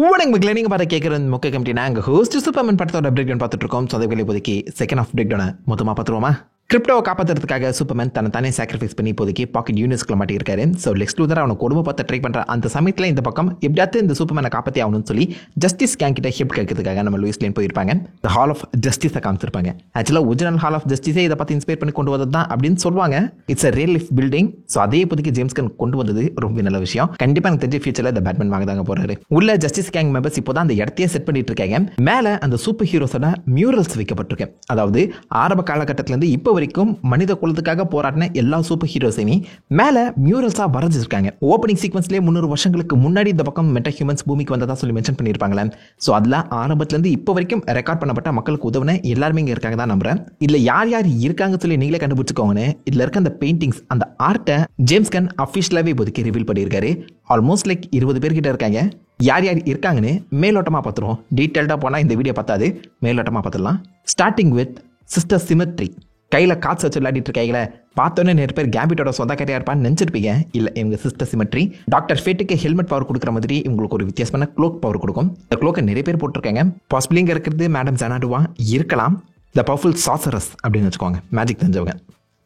வணக்கம் மக்களே, நீங்க பார்த்து கேட்குறது முக்கிய கமிட்டி. நாங்கள் ஹோஸ்ட் சூப்பர்மேன் படத்தோட பிரேக் டவுன் பார்த்துட்டு இருக்கோம். ஸோ அதை இப்போதைக்கு செகண்ட் ஆஃப் பிரேக் டவுனை மொத்தமாக பார்த்துருவோமா? கிரிப்டோவை காப்பாற்றுறதுக்காக சூப்பர்மேன் தானே சாக்ரிஃபைஸ் பண்ணி இப்போதைக்கு பாக்கெட் யூனிவர்ஸ்க்குள்ள மாட்டியிருக்காரு. ஸோ லெக்ஸ் லூதர் அவனை கொடுமை பார்த்து ட்ரை பண்ணுற அந்த சமயத்தில் இந்த பக்கம் எப்படியாவது இந்த சூப்பர்மேனை காப்பாற்றி ஆகணும்னு சொல்லி ஜஸ்டிஸ் கேங் கிட்ட ஹெல்ப் கேட்கறதுக்காக நம்ம லூயிஸ் லேன் போயிருப்பாங்க. இந்த ஹால் ஆஃப் ஜஸ்டிஸை காமிச்சிருப்பாங்க. ஆக்சுவலாக ஒரிஜினல் ஹால் ஆஃப் ஜஸ்டிஸே இதை பார்த்து இன்ஸ்பயர் பண்ணி கொண்டு வந்தது தான் அப்படின்னு சொல்லுவாங்க. It's a real life building. So அதே இப்போதைக்கு ஜேம்ஸ் கன் கொண்டு வந்தது ரொம்ப நல்ல விஷயம். கண்டிப்பாக எனக்கு தெரிஞ்ச ஃபியூச்சரில் இந்த பேட்மேன் வாங்க தாங்க போறாரு. உள்ள ஜஸ்டிஸ் கேங் மெம்பர்ஸ் இப்போ தான் அந்த இடத்தையே செட் பண்ணிட்டு இருக்காங்க. மேலே அந்த சூப்பர் ஹீரோஸோட மியூரல்ஸ் வைக்கப்பட்டிருக்கு. அதாவது ஆரம்ப காலகட்டத்திலேருந்து இப்போ வரைக்கும் மனித குலத்துக்காக போராடின எல்லா சூப்பர் ஹீரோஸையுமே மேல மியூரல்ஸா வரைஞ்சிருக்காங்க. ஓப்பனிங் சீக்வன்ஸ்லேயே 300 வருஷங்களுக்கு முன்னாடி இந்த பக்கம் மெட்டா ஹியூமன்ஸ் பூமிக்கு வந்ததா சொல்லி மென்ஷன் பண்ணியிருப்பாங்களே. ஸோ அதில் ஆரம்பத்திலேருந்து இப்போ வரைக்கும் ரெக்கார்ட் பண்ணப்பட்ட மக்களுக்கு உதவுன எல்லாருமே இங்கே இருக்காங்க தான் நம்புறேன். இல்லை யார் யார் இருக்காங்க சொல்லி நீங்களே கண்டுபிடிச்சுக்கோங்கன்னு இதில் இருக்க அந்த பெயிண்டிங்ஸ், அந்த ஆர்ட்டை ஜேம்ஸ் கன் அஃபிஷியலாகவே இப்போதைக்கு ரிவீல் பண்ணியிருக்காரு. ஆல்மோஸ்ட் லைக் 20 பேர்கிட்ட இருக்காங்க. யார் யார் இருக்காங்கன்னு மேலோட்டமாக பார்த்துருவோம். டீட்டெயில்டாக போனால் இந்த வீடியோ பார்த்தாது, மேலோட்டமாக பார்த்துடலாம். Starting with sister symmetry. கையில் காற்று வச்சு விளையாடிட்டு இருக்காங்களே, பார்த்தோன்னே நிறைய பேர் கேபிட்டோட சொந்தக்காரியா இருப்பான்னு நினச்சிருப்பீங்க. இல்லை, இவங்க சிஸ்டர் சிமெட்ரி. டாக்டர் ஃபேட்டுக்கு ஹெல்மெட் பவர் கொடுக்குற மாதிரி இவங்களுக்கு ஒரு வித்தியாசமான க்ளோக் பவர் கொடுக்கும். இந்த க்ளோக்கை நிறைய பேர் போட்டிருக்காங்க. பாசிபிள் இங்கே இருக்கிறது மேடம் ஜனாடுவா இருக்கலாம். த பவர்ஃபுல் சாசரஸ் அப்படின்னு வச்சுக்கோங்க, மேஜிக் தெரிஞ்சவங்க.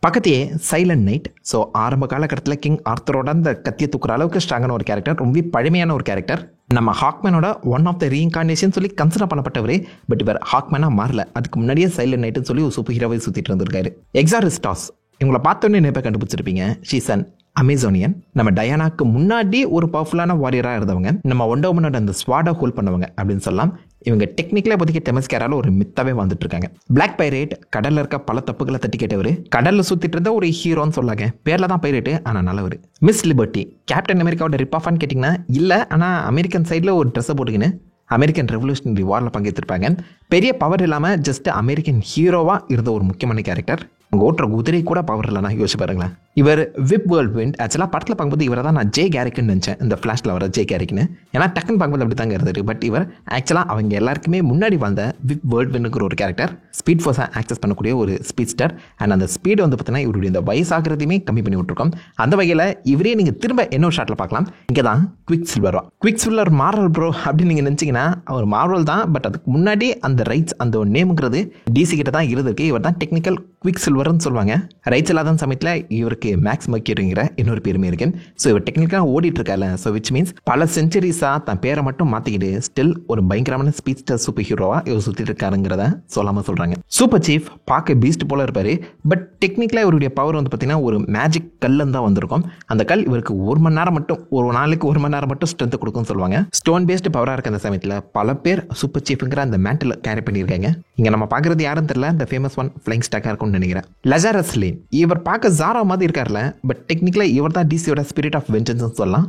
பக்கத்தையே சைலண்ட் நைட். ஸோ ஆரம்ப காலகட்டத்தில் கிங் ஆர்த்தரோட அந்த கத்தியை தூக்குற அளவுக்கு ஸ்ட்ராங்கான ஒரு கேரக்டர், ரொம்ப பழமையான ஒரு கேரக்டர். நம்ம ஹாக்மேனோட ஒன் ஆஃப் த ரீஇன்கார்னேஷன் சொல்லி கன்சிடர் பண்ணப்பட்டவர். பட் இவர் ஹாக்மேனாக மாறல. அதுக்கு முன்னாடியே சைலண்ட் நைட்டுன்னு சொல்லி ஒரு சூப்பர் ஹீரோவை சுற்றிட்டு இருந்திருக்காரு. எக்ஸாரிஸ்டாஸ். இவங்களை பார்த்தோன்னே நிறைய பேர் கண்டுபிடிச்சிருப்பீங்க. ஷீசன் அமேசானியன். நம்ம டயானாக்கு முன்னாடி ஒரு பவர்ஃபுல்லான வாரியராக இருந்தவங்க. நம்ம ஒண்டர் உமனோட அந்த ஸ்வாடை ஹோல்ட் பண்ணவங்க அப்படின்னு சொல்லலாம். இவங்க டெக்னிக்கலாக இப்போதைக்கு டெமஸ்கேரால ஒரு மித்தாவே வந்துட்டு இருக்காங்க. Black pirate. கடல்ல இருக்க பல தப்புகளை தட்டி கேட்டவர். கடல்ல சுத்திட்டு இருந்த ஒரு ஹீரோன்னு சொல்லாங்க. பேர்ல தான் பைரேட்டு, ஆனால் நல்லவர். Miss liberty. கேப்டன் அமெரிக்காவோட ரிப் ஆஃபான்னு கேட்டிங்கன்னா இல்லை, ஆனால் அமெரிக்கன் சைடில் ஒரு ட்ரெஸ்ஸை போட்டுக்கின்னு அமெரிக்கன் ரெவல்யூஷனரி வாரில் பங்கேற்றிருப்பாங்க. பெரிய பவர் இல்லாமல் ஜஸ்ட் அமெரிக்கன் ஹீரோவாக இருந்த ஒரு முக்கியமான கேரக்டர். அவங்க ஓட்டுற குதிரை கூட பவர் இல்லைனா யோசிச்சு பாருங்களேன். இவர் விப் வேர்ல்ட் விண்ட். ஆக்சுவலாக படத்தில் பார்க்கும்போது இவரை தான் நான் ஜே கேரிக்குன்னு நினச்சேன், இந்த ஃப்ளாஷில் வர ஜே கேரிக்குன்னு. ஏன்னா டக்குன்னு பார்க்கும்போது அப்படி தாங்க இருந்தது. பட் இவர் ஆக்சுவலாக அவங்க எல்லாருக்குமே முன்னாடி வாழ்ந்த விப் வேர்ல்ட் வின்னுங்கிற ஒரு கேரக்டர். ஸ்பீட் ஃபோர்ஸை ஆக்சஸ் பண்ணக்கூடிய ஒரு ஸ்பீட்ஸ்டர். அண்ட் அந்த ஸ்பீடு வந்து பார்த்தீங்கன்னா இவருடைய இந்த வயசாகிறதையுமே கம்மி பண்ணி விட்டுருக்கோம். அந்த வகையில் இவரே நீங்கள் திரும்ப இன்னொரு ஷாட்டில் பார்க்கலாம். இங்கே தான் quick silver. Quick silver Marvel bro அப்படின்னு நீங்கள் நினச்சிங்கன்னா அவர் மார்வல் தான். பட் அதுக்கு முன்னாடி அந்த ரைட்ஸ், அந்த நேமுங்கிறது டிசி கிட்ட தான் இருந்திருக்கு. இவர் தான் டெக்னிக்கல் குவிக் சில்வர்னு சொல்லுவாங்க. ரைட்ஸ் இல்லாத சமயத்தில் இவருக்கு மேக்ஸ் மர்க்யூரிங்கிற இன்னொரு பேருமே இருக்கு. ஸோ இவர் டெக்னிக்கலாக ஓடிட்டு இருக்காரு. ஸோ விச் மீன்ஸ் பல செஞ்சுரிஸாக தன் பேரை மட்டும் மாற்றிக்கிட்டு ஸ்டில் ஒரு பயங்கரமான ஸ்பீட்ஸ்டர் சூப்பர் ஹீரோவா இவர் சுற்றிட்டு இருக்காருங்கிறத சொல்லாமல் சொல்கிறாங்க. சூப்பர் சீஃப் பார்க்க பீஸ்ட் போல இருப்பார். பட் டெக்னிக்கலாக இவருடைய பவர் வந்து பார்த்தீங்கன்னா ஒரு மேஜிக் கல்லுன்னு தான் வந்திருக்கும். அந்த கல் இவருக்கு 1 மணி நேரம் மட்டும், ஒரு நாளைக்கு 1 மணி நேரம் மட்டும் ஸ்ட்ரென்த் கொடுக்கும்னு சொல்லுவாங்க. ஸ்டோன் பேஸ்டு பவராக இருக்க அந்த சமயத்தில் பல பேர் சூப்பர் சீஃப்ங்கிற அந்த மேண்டில் கேரி பண்ணியிருக்காங்க. இங்கே நம்ம பார்க்குறது யாரும் தெரியல, இந்த ஃபேமஸ் ஒன் ஃப்ளைங் ஸ்டாக்காக இருக்கும்னு நினைக்கிறேன். Lazarus Lane. இவர் பார்க்க ஜாரா மாதிரி இருக்கார்ல, பட் டெக்னிக்கலாக இவர் தான் டிசியோட ஸ்பிரிட் ஆஃப் வெஞ்சன்ஸ் சொல்லலாம்.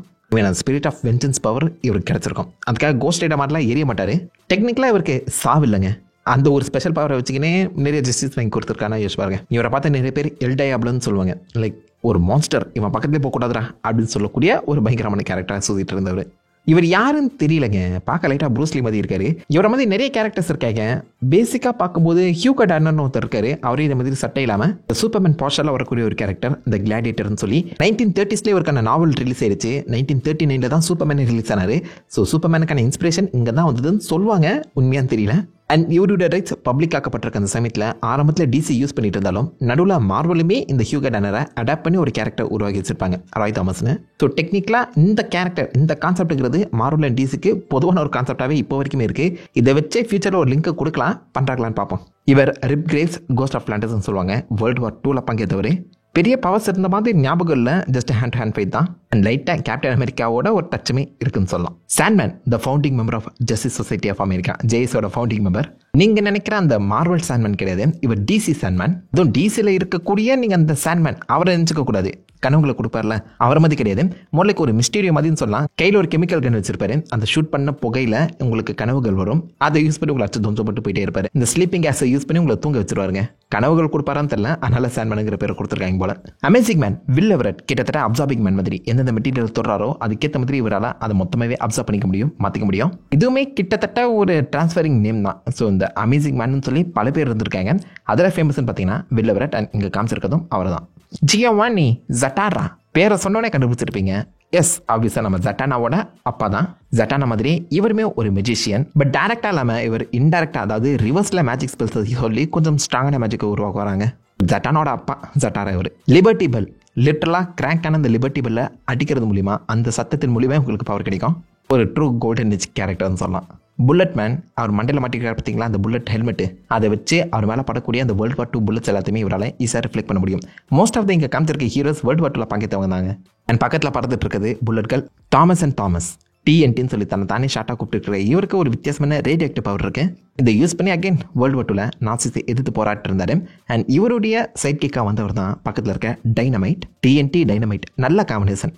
ஸ்பிரிட் ஆஃப் வெஞ்சன்ஸ் பவர் இவருக்கு கிடைச்சிருக்கும். அதுக்காக கோஸ்ட் ரைடர் மாதிரிலாம் எரிய மாட்டார். டெக்னிக்கலாக இவருக்கு சாவில்லைங்க. அந்த ஒரு ஸ்பெஷல் பவரை வச்சுக்கினே நிறைய ஜஸ்டிஸ் வாங்கி கொடுத்துருக்கானா யோசிச்சு பாருங்க. இவரை பார்த்து நிறைய பேர் எல்டையாப்லன்னு சொல்லுவாங்க. லைக் ஒரு மான்ஸ்டர், இவன் பக்கத்துலேயே போகக்கூடாதுரா அப்படின்னு சொல்லக்கூடிய ஒரு பயங்கரமான கேரக்டராக சுற்றிட்டு இருந்தவர். இவர் யாருன்னு தெரியலங்க. பார்க்க லைட்டாக ப்ரூஸ்லி மாதிரி இருக்காரு. இவரை மாதிரி நிறைய கேரக்டர்ஸ் இருக்காங்க. பேசிக்காக பார்க்கும்போது ஹியூகோ டார்னர்னு ஒருத்தர் இருக்காரு. அவரே இந்த மாதிரி சட்டை இல்லாமல் சூப்பர்மேன் போஸ்டரில் வரக்கூடிய ஒரு கேரக்டர், இந்த கிளாடியேட்டர்னு சொல்லி 1930s இவருக்கான நாவல் ரிலீஸ் ஆயிடுச்சு. 1939 தான் சூப்பர்மேன் ரிலீஸ் ஆனாரு. ஸோ சூப்பர்மேனுக்கான இன்ஸ்பிரேஷன் இங்கே தான் வந்ததுன்னு சொல்லுவாங்க. உண்மையான்னு தெரியல. அண்ட் இவருடைய ரைட்ஸ் பப்ளிக் ஆக்கப்பட்டிருக்க அந்த சமயத்தில் ஆரம்பத்தில் டிசி யூஸ் பண்ணிட்டு இருந்தாலும் நடுவில் மார்வலுமே இந்த ஹியூகோ டார்னரை அடாப்ட் பண்ணி ஒரு கேரக்டர் உருவாக்கி வச்சிருப்பாங்க, ராய் தாமஸ்னு. ஸோ டெக்னிக்கலாக இந்த கேரக்டர், இந்த கான்செப்ட்ங்கிறது மார்வல் அண்ட் டிசிக்கு பொதுவான ஒரு கான்செப்டாகவே இப்போ வரைக்குமே இருக்குது. இதை வச்சே ஃபியூச்சரில் ஒரு லிங்க் கொடுக்கலாம், பண்ணுறாங்களான்னு பார்ப்போம். இவர் ரிப் கிரேவ்ஸ் கோஸ்ட் ஆஃப் அட்லாண்டிஸ்னு சொல்லுவாங்க. வேர்ல்டு வார் 2 பங்கேற்றவர். பெரிய பவர்ஸ் இருந்த மாதிரி ஞாபகம் இல்லை, just hand to hand fight தான். அண்ட் லைட்டாக கேப்டன் அமெரிக்காவோட ஒரு டச்சுமே இருக்குன்னு சொல்லலாம். Sandman, the founding member of Justice Society of America, ஜேஎஸோட ஃபவுண்டிங் மெம்பர். நீங்கள் நினைக்கிற அந்த மார்வல் சாண்ட்மேன் கிடையாது, இவர் டிசி சாண்ட்மேன். இதுவும் டிசியில் இருக்கக்கூடிய நீங்கள் அந்த சாண்ட்மேன் அவரை நினச்சிக்க கூடாது. கனவுகளை கொடுப்பார்ல, அவர் மாதிரி கிடையாது. முதலுக்கு ஒரு மிஸ்டீரியோ மாதிரின்னு சொல்லலாம். கையில் ஒரு கெமிக்கல் கன் வச்சிருப்பாரு. அந்த ஷூட் பண்ண புகையில உங்களுக்கு கனவுகள் வரும். அதை யூஸ் பண்ணி உங்களை அச்சு தொந்தப்பட்டு போயிட்டே இருப்பாரு. இந்த ஸ்லீப்பிங் கேஸை யூஸ் பண்ணி உங்களை தூங்க வச்சிருவாருங்க. கனவுகள் கொடுப்பாரான்னு தெரியல, அதனால சாண்ட்மேனுங்கிற பேரை கொடுத்துருக்காங்க போல. Amazing man, will Everett. கிட்டத்தட்ட அப்சார்பிங் மேன் மாதிரி. எந்தெந்த மெட்டீரியல் தொடுறாரோ அதுக்கேற்ற மாதிரி இவரால் அதை மொத்தமாகவே அப்சர்வ் பண்ணிக்க முடியும், மாற்றிக்க முடியும். இதுவுமே கிட்டத்தட்ட ஒரு டிரான்ஸ்ஃபரிங் நேம் தான். ஸோ இந்த அமேசிங் மேன் சொல்லி பல பேர் இருந்திருக்காங்க. அதில் ஃபேமஸ்ன்னு பார்த்தீங்கன்னா வில் எவரட். அண்ட் இங்கே காமிச்சிருக்கதும் அவர் தான். ஜியோவானி ஜட்டாரா. பேரை சொன்னோன்னே கண்டுபிடிச்சிருப்பீங்க. எஸ் ஆப்வியஸாக நம்ம ஜட்டானாவோட அப்பா தான். ஜட்டானா மாதிரி இவருமே ஒரு மெஜிஷியன். பட் டைரக்டாக இல்லாமல் இவர் இன்டைரக்டாக, அதாவது ரிவர்ஸில் மேஜிக் ஸ்பெல்ஸ் சொல்லி கொஞ்சம் ஸ்ட்ராங்கான மேஜிக்கை உருவாக்க வராங்க. ஜட்டானோட அப்பா ஜட்டாரா இவர். லிபர்ட்டி பெல், லிட்டரலாக கிராங்கான அந்த லிபர்ட்டி பெல்லை அடிக்கிறது மூலிமா, அந்த சத்தத்தின் மூலியமாக உங்களுக்கு பவர் கிடைக்கும். ஒரு ட்ரூ கோல்டன் ஏஜ் கேரக்டர்னு சொல்லலாம். புல்லட் மேன், அவர் மண்டையில் மாட்டிக்கிறார் பார்த்தீங்களா, அந்த புல்லட் ஹெல்மெட்டு, அதை வச்சு அவர் மேலே படக்கூடிய அந்த வேர்ல்டு வார் 2 புல்லட்ஸ் எல்லாத்தையுமே இவரால் ஈஸியாக ரிஃப்ளெக்ட் பண்ண முடியும். மோஸ்ட் ஆஃப் த இங்கே காமிச்சிருக்க ஹீரோஸ் வேர்ல்டு வார் 2ல பங்கேற்றவங்க தாங்க. அண்ட் பக்கத்தில் பறந்துட்டு இருக்குது புல்லட்கள். தாமஸ் அண்ட் தாமஸ் TNTன்னு சொல்லி தானே ஷார்ட்டாக கூப்பிட்டு இவருக்கு ஒரு வித்தியாசமான ரேடியோ பவர் இருக்கு. இதை யூஸ் பண்ணி அகைன் வேர்ல்டு வார் 2ல நாசிஸை எதிர்த்து போராட்டு இருந்தார். அண்ட் இவருடைய சைட் கிக்காக வந்தவர் தான் பக்கத்தில் இருக்க டைனமைட். TNT டைனமைட் நல்ல காம்பினேஷன்.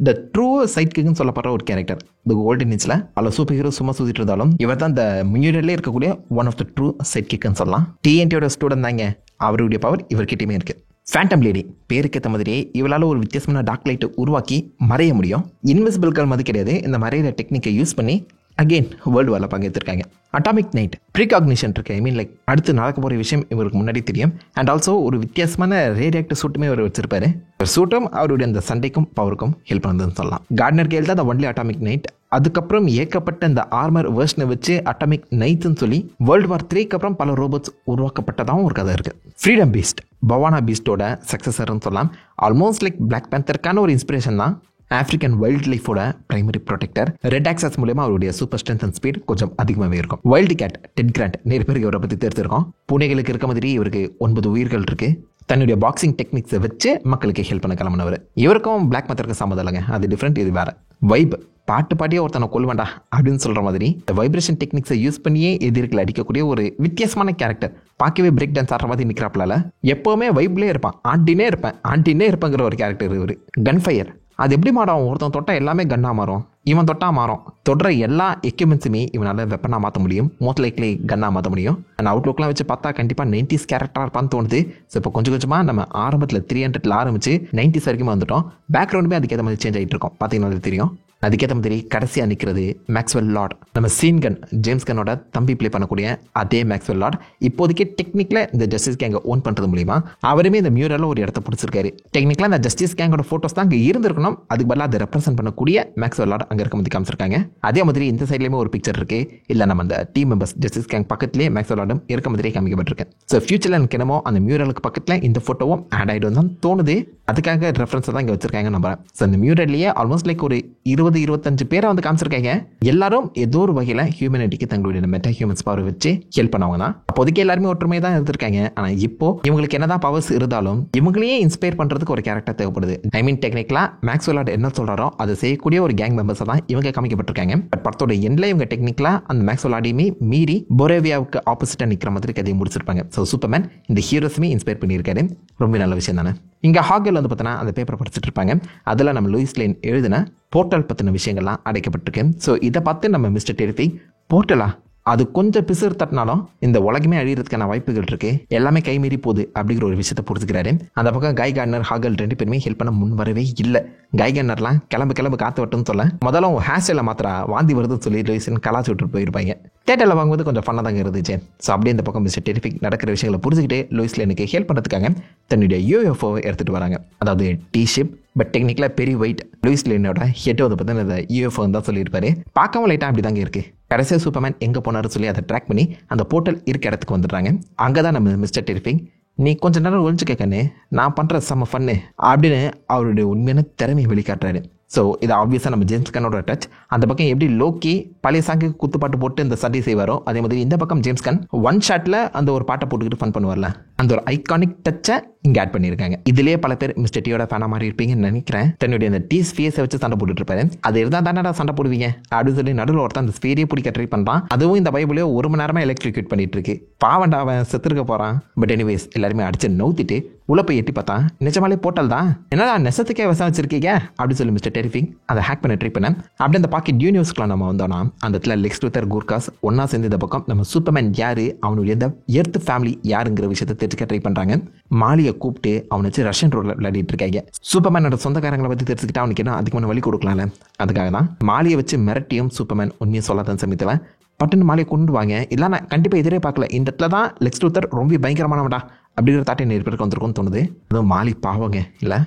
த ட்ரூ சைட் கிக்னு சொல்லப்படுற ஒரு கேரக்டர். இந்த கோல்டன் ஏஜ்ல பல சூப்பர் ஹீரோ சும்மா சுத்திட்டு இருந்தாலும் இவர் தான் இந்த மியூரல்லே இருக்கக்கூடிய ஒன் ஆஃப் த ட்ரூ சைட் கிக்னு சொல்லலாம். TNTயோட ஸ்டூடெண்ட் தாங்க. அவருடைய பவர் இவர்கிட்டயுமே இருக்கு. ஃபேண்டம் லேடி, பேருக்கு ஏற்ற மாதிரியே இவளால் ஒரு வித்தியாசமான டார்க் லைட்டை உருவாக்கி மறைய முடியும். இன்விசிபிள் கால் மாதிரி கிடையாது. இந்த மறையிற டெக்னிக்கை யூஸ் பண்ணி அகெயின் வேர்ல்டு வாரில் பங்கேற்றிருக்காங்க. அட்டாமிக் நைட், ப்ரீகாக்னிஷன் இருக்கு. ஐ மீன் லைக் அடுத்து நடக்க போகிற விஷயம் இவருக்கு முன்னாடி தெரியும். அண்ட் ஆல்சோ ஒரு வித்தியாசமான ரேடியாக்டிவ் சூட்டுமே அவர் வச்சிருப்பாரு. சூட்டும் அவருடைய அந்த சண்டைக்கும் பவருக்கும் ஹெல்ப் பண்ணதுன்னு சொல்லலாம். கார்ட்னர் கேல் தான் அந்த ஒன்லி அட்டாமிக் நைட். அதுக்கப்புறம் ஏற்கப்பட்ட இந்த ஆர்மர் வேர்ஷனை வச்சு அட்டாமிக் நைட்னு சொல்லி வேர்ல்டு வார் 3க்கு அப்புறம் பல ரோபோட்ஸ் உருவாக்கப்பட்டதாகவும் ஒரு கதை இருக்கு. ஃப்ரீடம் பீஸ்ட், பவானா பீஸ்டோட சக்சஸர்னு சொல்லலாம். ஆல்மோஸ்ட் லைக் பிளாக் பேந்தருக்கான ஒரு இன்ஸ்பிரேஷன் தான். ஆப்பிரிக்கன் வைல்ட் லைஃபோட பிரைமரி ப்ரொடெக்டர். ரெட் ஆக்சஸ் மூலமா அவருடைய சூப்பர் ஸ்ட்ரென்த் அண்ட் ஸ்பீட் கொஞ்சம் அதிகமாகவே இருக்கும். வைல்டு கேட், டெட் கிராண்ட், நிறைய பேருக்கு இவரை பற்றி தெரிஞ்சிருக்கோம். பூனைகளுக்கு இருக்க மாதிரி இவருக்கு 9 உயிர்கள் இருக்கு. தன்னுடைய பாக்ஸிங் டெக்னிக்ஸை வச்சு மக்களுக்கு ஹெல்ப் பண்ண கிளம்பினவர். இவருக்கும் பிளாக் மேத்தருக்கு சம்மந்தம் இல்லைங்க, அது டிஃப்ரெண்ட், இது வேற. வைப், பாட்டு பாடியே ஒருத்தனை கொல்வேண்டா அப்படின்னு சொல்ற மாதிரி வைப்ரேஷன் டெக்னிக்ஸை யூஸ் பண்ணியே எதிர்களை அடிக்கக்கூடிய ஒரு வித்தியாசமான கேரக்டர். பார்க்கவே பிரேக் டான்ஸ் ஆடுற மாதிரி நிற்கிறாப்ல, எப்பவுமே வைப்லேயே இருப்பான். ஆண்டினே இருப்பேங்கிற ஒரு கேரக்டர் இவர். கன் ஃபயர், அது எப்படி மாறும்? ஒருத்தன் தொட்டா எல்லாமே கன்னா மாறும், இவன் தொட்டா மாறும். தொடுற எல்லா எக்யூப்மெண்ட்ஸுமே இவனால வெப்பனா மாற்ற முடியும், மோஸ்ட் லைக்லி கன்னா மாற்ற முடியும். அண்ட் அவுட்லுக்லாம் வச்சு பார்த்தா கண்டிப்பாக 90s கேரக்டராக இருப்பான்னு தோணுது. ஸோ இப்போ கொஞ்சம் கொஞ்சமாக நம்ம ஆரம்பத்தில் 300ல் ஆரம்பிச்சு 90s வரைக்கும் வந்துட்டோம். பேக்ரவுண்டுமே அதுக்கேற்ற மாதிரி சேஞ்ச் ஆகிட்டு இருக்கோம். பார்த்தீங்கன்னா தெரியும். அதுக்கேற்ற மாதிரி கடைசியாக நிற்கிறது மேக்ஸ்வெல் லார்ட். நம்ம சீன் கன், ஜேம்ஸ் கன்னோட தம்பி ப்ளே பண்ணக்கூடிய அதே மேக்ஸ்வெல் லார்ட் இப்போதைக்கு டெக்னிக்கில் இந்த ஜஸ்டிஸ் கேங்கை ஓன் பண்ணுறது மூலிமா அவருமே இந்த மியூரலில் ஒரு இடத்த பிடிச்சிருக்காரு. டெக்னிக்கலாக இந்த ஜஸ்டிஸ் கேங்கோட ஃபோட்டோஸ் தான் அங்கே இருந்திருக்கணும். அதுக்கு பதிலாக அதை ரெப்ரசென்ட் பண்ணக்கூடிய மேக்ஸ்வெல் லார்ட் அங்கே இருக்க மாதிரி காமிச்சிருக்காங்க. அதே மாதிரி இந்த சைட்லேயுமே ஒரு பிக்சர் இருக்கு. இல்லை நம்ம அந்த டீம் மெம்பர்ஸ் ஜஸ்டிஸ் கேங் பக்கத்துலேயே மேக்ஸ்வெல் லார்டும் இருக்க மாதிரியே காமிக்கப்பட்டிருக்கு. ஸோ ஃபியூச்சரில் எனக்கு என்னமோ அந்த மியூரலுக்கு பக்கத்தில் இந்த ஃபோட்டோவும் ஆட் ஆகிடும் தான் தோணுது. அதுக்காக ரெஃபரன்ஸை தான் இங்கே வச்சிருக்காங்க நம்புறேன். ஸோ இந்த மியூரல்லையே ஆல்மோஸ்ட் லைக் ஒரு 20-25 பேரை வந்து காமிச்சிருக்காங்க. எல்லாரும் ஏதோ ஒரு வகையில் ஹியூமனிட்டிக்கு தங்களுடைய மெட்டா ஹியூமன்ஸ் பவர் வச்சு ஹெல்ப் பண்ணவங்க தான். அப்போதைக்கு எல்லாருமே ஒற்றுமையாக தான் இருந்திருக்காங்க. ஆனால் இப்போ இவங்களுக்கு என்னதான் பவர்ஸ் இருந்தாலும் இவங்களையே இன்ஸ்பயர் பண்ணுறதுக்கு ஒரு கேரக்டர் தேவைப்படுது. ஐ மீன் டெக்னிக்கலாக மேக்ஸ்வெல் லார்ட் என்ன சொல்கிறாரோ அதை செய்யக்கூடிய ஒரு கேங் மெம்பர்ஸை தான் இவங்க காமிக்கப்பட்டிருக்காங்க. பட் படத்தோட எண்ணில் இவங்க டெக்னிக்கலாக அந்த மேக்ஸ்வெல் லார்டையுமே மீறி பொரேவியாவுக்கு ஆப்போசிட்டாக நிற்கிற மாதிரி கதையை முடிச்சிருப்பாங்க. ஸோ சூப்பர்மேன் இந்த ஹீரோஸுமே இன்ஸ்பயர் பண்ணியிருக்காரு. ரொம்ப நல்ல விஷயம் தானே. இங்கே ஹாகல் வந்து பார்த்தோன்னா அந்த பேப்பரை படிச்சுட்டு இருப்பாங்க. அதில் நம்ம லூயிஸ் லேன் எழுதின போர்ட்டல் பற்றின விஷயங்கள்லாம் அடைக்கப்பட்டிருக்கு. ஸோ இதை பார்த்து நம்ம மிஸ்டர் டெரிஃபி போர்ட்டலா அது கொஞ்சம் பிசுறு தட்டினாலும் இந்த உலகமே அழியறதுக்கான வாய்ப்புகள் இருக்கு, எல்லாமே கைமீறி போகுது அப்படிங்கிற ஒரு விஷயத்தை புரிஞ்சுக்கிறாரு. அந்த பக்கம் கை கார்னர் ஹாகல் 2 பேருமே ஹெல்ப் பண்ண முன் வரவே இல்லை. கை கார்னர்லாம் கிளம்பு காத்து வட்டுன்னு சொல்ல முதல்ல அவங்க ஹேர் ஸ்டைலை மாத்திரா வாந்தி வருதுன்னு சொல்லி லூயிஸ்ன்னு கலாச்சி விட்டு போயிருப்பாங்க. தேட்டரில் வாங்கும்போது கொஞ்சம் ஃபன்னாக தாங்க இருந்துச்சு. ஸோ அப்படியே இந்த பக்கம் மிஸ்டர் டெரிஃபிக் நடக்கிற விஷயங்களை புரிஞ்சுக்கிட்டு லூயிஸ் லேனுக்கு ஹெல்ப் பண்ணுறதுக்காக தன்னுடைய UFO எடுத்துகிட்டு வராங்க. அதாவது டி-ஷிப், பட் டெக்னிக்கலாக பெரிய வெயிட். லூயிஸ் லேனோட ஹெட் வந்து பார்த்தீங்கன்னா இந்த UFO தான் சொல்லியிருப்பாரு. பார்க்கவும் லைட்டாக அப்படி தாங்க இருக்குது. கடைசியாக சூப்பர்மேன் எங்கே போனார்னு சொல்லி அதை ட்ராக் பண்ணி அந்த போர்ட்டல் இருக்க இடத்துக்கு வந்துடுறாங்க. அங்கே தான் நம்ம மிஸ்டர் டெரிஃபிக் நீ கொஞ்ச நேரம் ஒழிச்சு கேட்கண்ணே, நான் பண்ணுற செம்ம ஃபன்னு அப்படின்னு அவருடைய உண்மையான திறமையை வெளிக்காட்டுறாரு. ஸோ இது ஆப்வியஸாக நம்ம ஜேம்ஸ் கன்னோட டச். அந்த பக்கம் எப்படி லோக்கி பழைய சாங்கு குத்துப்பாட்டு போட்டு இந்த சண்டை செய்வாரோ அதே மாதிரி இந்த பக்கம் ஜேம்ஸ் கன் ஒன் ஷாட்டில் அந்த ஒரு பாட்டை போட்டுக்கிட்டு ஃபன் பண்ணுவார்ல, அந்த ஒரு ஐகானிக் டச்சை இங்கே ஆட் பண்ணியிருக்காங்க. இதுலேயே பல பேர் மிஸ்டர் டியோட ஃபேனாக மாதிரி இருப்பீங்கன்னு நினைக்கிறேன். தன்னுடைய அந்த டீ ஸ்பியர்ஸை வச்சு சண்டை போட்டுட்டு இருப்பாரு. அது இருந்தால் தானடா சண்டை போடுவீங்க அப்படின்னு சொல்லி நடுவில் ஒருத்தன் அந்த ஸ்பியரையே பிடிக்க ட்ரை பண்ணுறான். அதுவும் இந்த பைபிளையோ 1 மணி நேரமாக எலக்ட்ரிக்யூட் பண்ணிட்டு இருக்கு. பாவண்டா அவன் செத்துருக்க போகிறான். பட் எனிவேஸ் எல்லாருமே அடிச்சு நவுத்திட்டு உள்ள போய் எட்டி பார்த்தா நிஜமாலே போர்ட்டல் தான். என்னடா நெசத்துக்கே விஷம் வச்சிருக்கீங்க அப்படின்னு சொல்லி மிஸ்டர் டெரிஃபிக் அதை ஹேக் பண்ண ட்ரை பண்ண. அப்படி அந்த பாக்கெட் யூனிவர்ஸ்க்குலாம் நம்ம வந்தோம்னா அந்த இடத்துல லெக்ஸ் லூத்தர் கூர்காஸ் ஒன்னா சேர்ந்து இந்த பக்கம் நம்ம சூப்பர்மேன் யாரு, அவனுடைய இந்த எர்த் ஃபேமிலி யாருங்கிற விஷயத்தை தெரிஞ்சுக்க ட்ரை பண்றாங்க. மாலியை கூப்பிட்டு அவனை வச்சு ரஷ்யன் ரோட்ல விளையாடிட்டு இருக்காங்க. சூப்பர்மேனோட சொந்தக்காரங்களை பத்தி தெரிஞ்சுக்கிட்டு அவனுக்கு என்ன அதிகமான வழி கொடுக்கலாம்ல, அதுக்காக தான் மாலியை வச்சு மிரட்டியும் சூப்பர்மேன் உண்மையை சொல்லாதான் சமயத்தில் பட்டுன்னு மாலியை கொண்டு வாங்க. இல்லை நான் கண்டிப்பாக எதிரே பார்க்கல, இந்த இடத்துல தான் லெக்ஸ் லூத்தர் ரொம்ப பயங்கரமானவடா அப்படிங்கிற தாட்டை நிறைய பேருக்கு வந்திருக்கும்னு தோணுது. அதுவும் மாலி பாவங்க இல்லை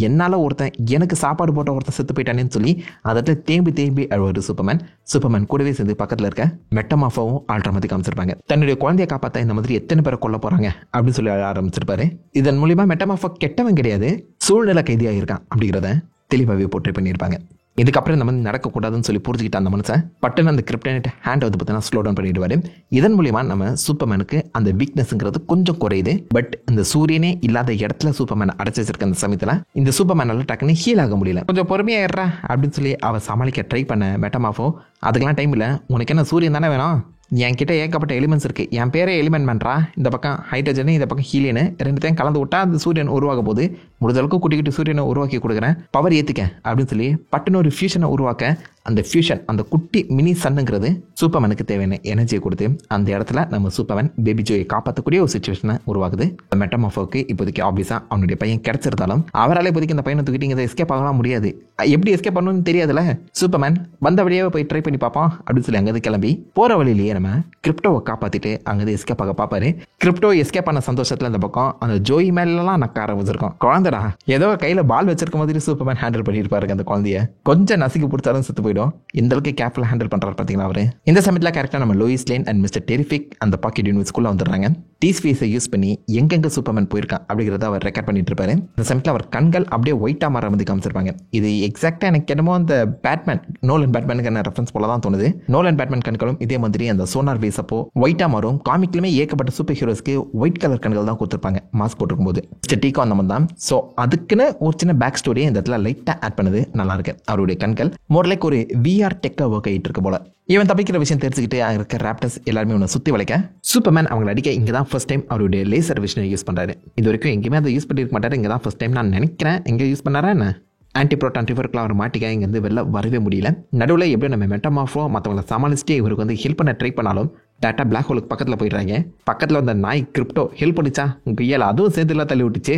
என்னால் ஒருத்தன் எனக்கு சாப்பாடு போட்ட ஒருத்தன் செத்து போயிட்டானேன்னு சொல்லி அதை தேம்பி அழுவாரு சூப்பர்மேன். சூப்பர்மேன் கூடவே சேர்ந்து பக்கத்தில் இருக்க மெட்டமாஃபாவும் ஆல்ட்ரா மாதிரி காமிச்சிருப்பாங்க. தன்னுடைய குழந்தைய காப்பாற்ற இந்த மாதிரி எத்தனை பேரை கொல்ல போறாங்க அப்படின்னு சொல்லி ஆரம்பிச்சிருப்பாரு. இதன் மூலியமா மெட்டமாஃபா கெட்டவன் கிடையாது, சூழ்நிலை கைதியாக இருக்கான் அப்படிங்கிறத தெளிவாகவே போர்ட்ரே பண்ணியிருப்பாங்க. இதுக்கப்புறம் இந்த மாதிரி நடக்கக்கூடாதுன்னு சொல்லி புரிஞ்சுக்கிட்ட அந்த மனுஷன் பட்டுன்னு அந்த கிரிப்டனைட் ஹேண்ட் வந்து பார்த்தீங்கன்னா ஸ்லோ டவுன் பண்ணிடுவாரு. இதன் மூலியமா நம்ம சூப்பர்மேனுக்கு அந்த வீக்னஸ்ங்கிறது கொஞ்சம் குறையுது. பட் இந்த சூரியனே இல்லாத இடத்துல சூப்பர்மேன் அடைச்சி வச்சிருக்க அந்த சமயத்தில் இந்த சூப்பர்மேனால டக்குன்னு ஹீல் ஆக முடியல. கொஞ்சம் பொறுமையாயிடுறா அப்படின்னு சொல்லி அவ சமாளிக்க ட்ரை பண்ண மெட்டமாஃபோ, அதுக்கெல்லாம் டைம் இல்லை, உனக்கு என்ன சூரியன் தானே வேணும், என்கிட்ட ஏகப்பட்ட எலிமெண்ட்ஸ் இருக்குது, என் பேரே எலிமெண்ட் பண்ணுறா, இந்த பக்கம் ஹைட்ரஜனு இந்த பக்கம் ஹீலியனு ரெண்டுத்தையும் கலந்து விட்டா அந்த சூரியன் உருவாக போது, முடிஞ்ச அளவுக்கு குட்டிக்கிட்டு சூரியனை உருவாக்கி கொடுக்குறேன், பவர் ஏற்றிக்க அப்படின்னு சொல்லி பட்டுன்னு ஒரு ஃபியூஷனை உருவாக்க அந்த ஃபியூஷன் அந்த குட்டி மினி சன்னுங்கிறது சூப்பர்மேனுக்கு தேவையான எனர்ஜியை கொடுத்து அந்த இடத்துல நம்ம சூப்பர்மேன் பேபி ஜோயை காப்பாற்றக்கூடிய ஒரு சுச்சுவேஷனை உருவாகுது. மெட்டமாஃபோக்கு இப்போதைக்கு ஆப்வியஸாக அவனுடைய பையன் கிடைச்சிருந்தாலும் அவரால் இப்போதைக்கு இந்த பையனை தூக்கிட்டு இங்கே எஸ்கேப் ஆகலாம் முடியாது. எப்படி எஸ்கேப் பண்ணணும்னு தெரியாதுல்ல. சூப்பர்மேன் வந்த வழியாவே போய் ட்ரை பண்ணி பார்ப்பான் அப்படின்னு சொல்லி அங்கேருந்து கிளம்பி போகிற வழியிலேயே நம்ம கிரிப்டோவை காப்பாற்றிட்டு அங்கேருந்து எஸ்கேப் ஆக பார்ப்பாரு. கிரிப்டோ எஸ்கேப் பண்ண சந்தோஷத்தில் இந்த பக்கம் அந்த ஜோய் மேலாம் நக்க ஆரம்பிச்சிருக்கோம். குழந்தைடா ஏதோ கையில் பால் வச்சிருக்க மாதிரி சூப்பர்மேன் ஹேண்டில் பண்ணியிருப்பாரு அந்த குழந்தைய. கொஞ்சம் நசுக்கி பிடிச்சாலும் செத்து போயிடும். இந்த அளவுக்கு கேர்ஃபுல்லா ஹேண்டில் பண்றாரு பாத்தீங்களா அவரு. இந்த சமயத்துல கரெக்டா நம்ம Lois Lane and mister terrific அந்த பாக்கெட் யூனிவர்ஸ்குள்ள வந்துடுறாங்க. டீஸ்பேஸை யூஸ் பண்ணி எங்கெங்க சூப்பர்மேன் போயிருக்கான் அப்படிங்கிறத அவர் ரெக்கார்ட் பண்ணிட்டு இருப்பாரு. இந்த சமயத்தில் அவர் கண்கள் அப்படியே ஒயிட்டா மாற வந்து காமிச்சிருப்பாங்க. இது எக்ஸாக்டா எனக்கு என்னமோ அந்த பேட்மேன் நோலன் பேட்மேனுக்கான ரெஃபரன்ஸ் போல தான் தோணுது. நோலன் பேட்மேன் கண்களும் இதே மாதிரி அந்த சோனார் பேஸ் அப்போ ஒயிட்டா மாறும். காமிக்லுமே ஏகப்பட்ட சூப்பர் ஹீரோஸ்க்கு ஒயிட் கலர் கண்கள் தான் கொடுத்துருப்பாங்க மாஸ்க் போட்டுருக்கும் போது. ஸ்டெட்டிக்கோ அந்த மாதிரி தான். ஸோ அதுக்குன்னு ஒரு சின்ன பேக் ஸ்டோரியை இந்த இடத்துல லைட்டா ஆட் பண்ணது நல்லா இருக்கு. அவருடைய கண்கள் மோர் லைக் ஒரு விஆர் டெக்கா ஒர்க் ஆகிட்டு இருக்கு போல. இவன் தப்பிக்கிற விஷயம் தெரிஞ்சுக்கிட்டு இருக்க ராப்டர்ஸ் எல்லாருமே உன்னை சுற்றி வளைக்க சூப்பர்மேன் அவங்களை அடிக்க இங்கே தான் ஃபர்ஸ்ட் டைம் அவருடைய லேசர் விஷனை யூஸ் பண்ணுறாரு. இது வரைக்கும் எங்கேயுமே அதை யூஸ் பண்ணிருக்க மாட்டாரு. இங்கே தான் ஃபர்ஸ்ட் டைம் நான் நினைக்கிறேன் எங்கே யூஸ் பண்ணாரா என்ன. ஆன்டி ப்ரோட்டான் ரிவருக்குலாம் அவர் மாட்டிக்க இங்கேருந்து வெளில வரவே முடியல. நடுவில் எப்படி நம்ம மெட்டமாஃபோ மற்றவங்களை சமாளிச்சுட்டு இவருக்கு வந்து ஹெல்ப் பண்ண ட்ரை பண்ணாலும் டேட்டா பிளாக் ஹோலுக்கு பக்கத்தில் போயிடுறாங்க. பக்கத்தில் வந்த நாய் கிரிப்டோ ஹெல்ப் பண்ணிச்சா கையால் அதுவும் சேர்ந்துலாம் தள்ளி விட்டுச்சு.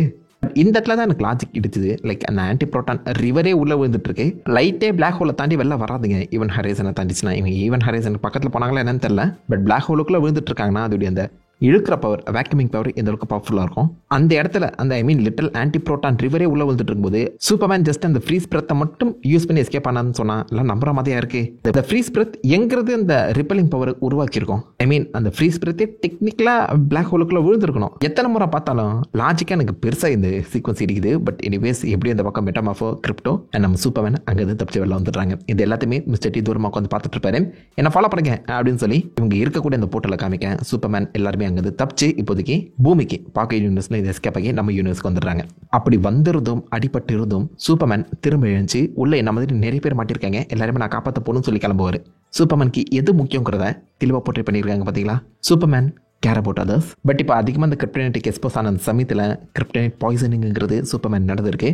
இந்த இடத்துல தான் எனக்கு லாஜிக் இடிச்சுது. லைக் அந்த ஆன்டி ப்ரோட்டான் ரிவரே உள்ள விழுந்துட்டு இருக்கு. லைட்டே பிளாக் ஹோலை தாண்டி வெளில வராதுங்க. ஈவன் ஹரேசனை தாண்டிச்சுன்னா இவங்க ஈவன் ஹரேசன் பக்கத்தில் போனாங்களா என்னன்னு தெரியல. பட் பிளாக் ஹோலுக்குள்ள விழுந்துட்டு இருக்காங்கன்னா அதோடைய அந்த இழுக்கிற பவர் வேக்யூமிங் பவர் எந்த அளவுக்கு பவர்ஃபுல்லாக இருக்கும். அந்த இடத்துல அந்த லிட்டில் ஆன்டி ப்ரோட்டான் ரிவரே உள்ள வந்துட்டு இருக்கும்போது சூப்பர்மேன் ஜஸ்ட் அந்த ஃப்ரீஸ் பிரெத்தை மட்டும் யூஸ் பண்ணி எஸ்கேப் பண்ணான்னு சொன்னா எல்லாம் நம்புற மாதிரியா இருக்கு. இந்த ஃப்ரீஸ் பிரெத் எங்கிறது அந்த ரிப்பலிங் பவர் உருவாக்கியிருக்கும். அந்த ஃப்ரீஸ் பிரெத்தே டெக்னிக்கலா பிளாக் ஹோலுக்குள்ள விழுந்திருக்கணும். எத்தனை முறை பார்த்தாலும் லாஜிக்கா எனக்கு பெருசா இந்த சீக்வன்ஸ் இருக்குது. பட் எனிவேஸ் எப்படி அந்த பக்கம் மெட்டமாஃபோ கிரிப்டோ அண்ட் நம்ம சூப்பர்மேன் அங்கிருந்து தப்பிச்சு வெளில வந்துடுறாங்க. இது எல்லாத்தையுமே மிஸ்டர் டி தூரமாக வந்து பார்த்துட்டு இருப்பாரு. என்ன ஃபாலோ பண்ணுங்க அப்படின்னு சொல்லி இவங்க இருக்கக்கூடிய அந்த போர்ட்டலை காமிக்க சூப்பர்மேன் எல்லாருமே அங்கே தப்பிச்சு இப்போதைக்கு பூமிக்கு பாக்கெட் யூனிவர்ஸ்ல இதை எஸ்கேப் ஆகி நம்ம யூனிவர்ஸ்க்கு வந்துடுறாங்க. அப்படி வந்திருந்தும் அடிபட்டு இருந்தும் சூப்பர்மேன் திரும்ப எழுந்து உள்ள என்ன மாதிரி நிறைய பேர் மாட்டிருக்காங்க, எல்லாருமே நான் காப்பாற்ற போகணும்னு சொல்லி கிளம்புவார். சூப்பர்மேனுக்கு எது முக்கியங்கிறத தெளிவாக போர்ட்ரேட் பண்ணியிருக்காங்க பார்த்தீங்களா. Superman care about others. But இப்போ அதிகமாக இந்த கிரிப்டனைட்டுக்கு எக்ஸ்போஸ் ஆன அந்த சமயத்தில் கிரிப்டனைட் பாய்சனிங்கிறது சூப்பர்மேன் நடந்திருக்கு.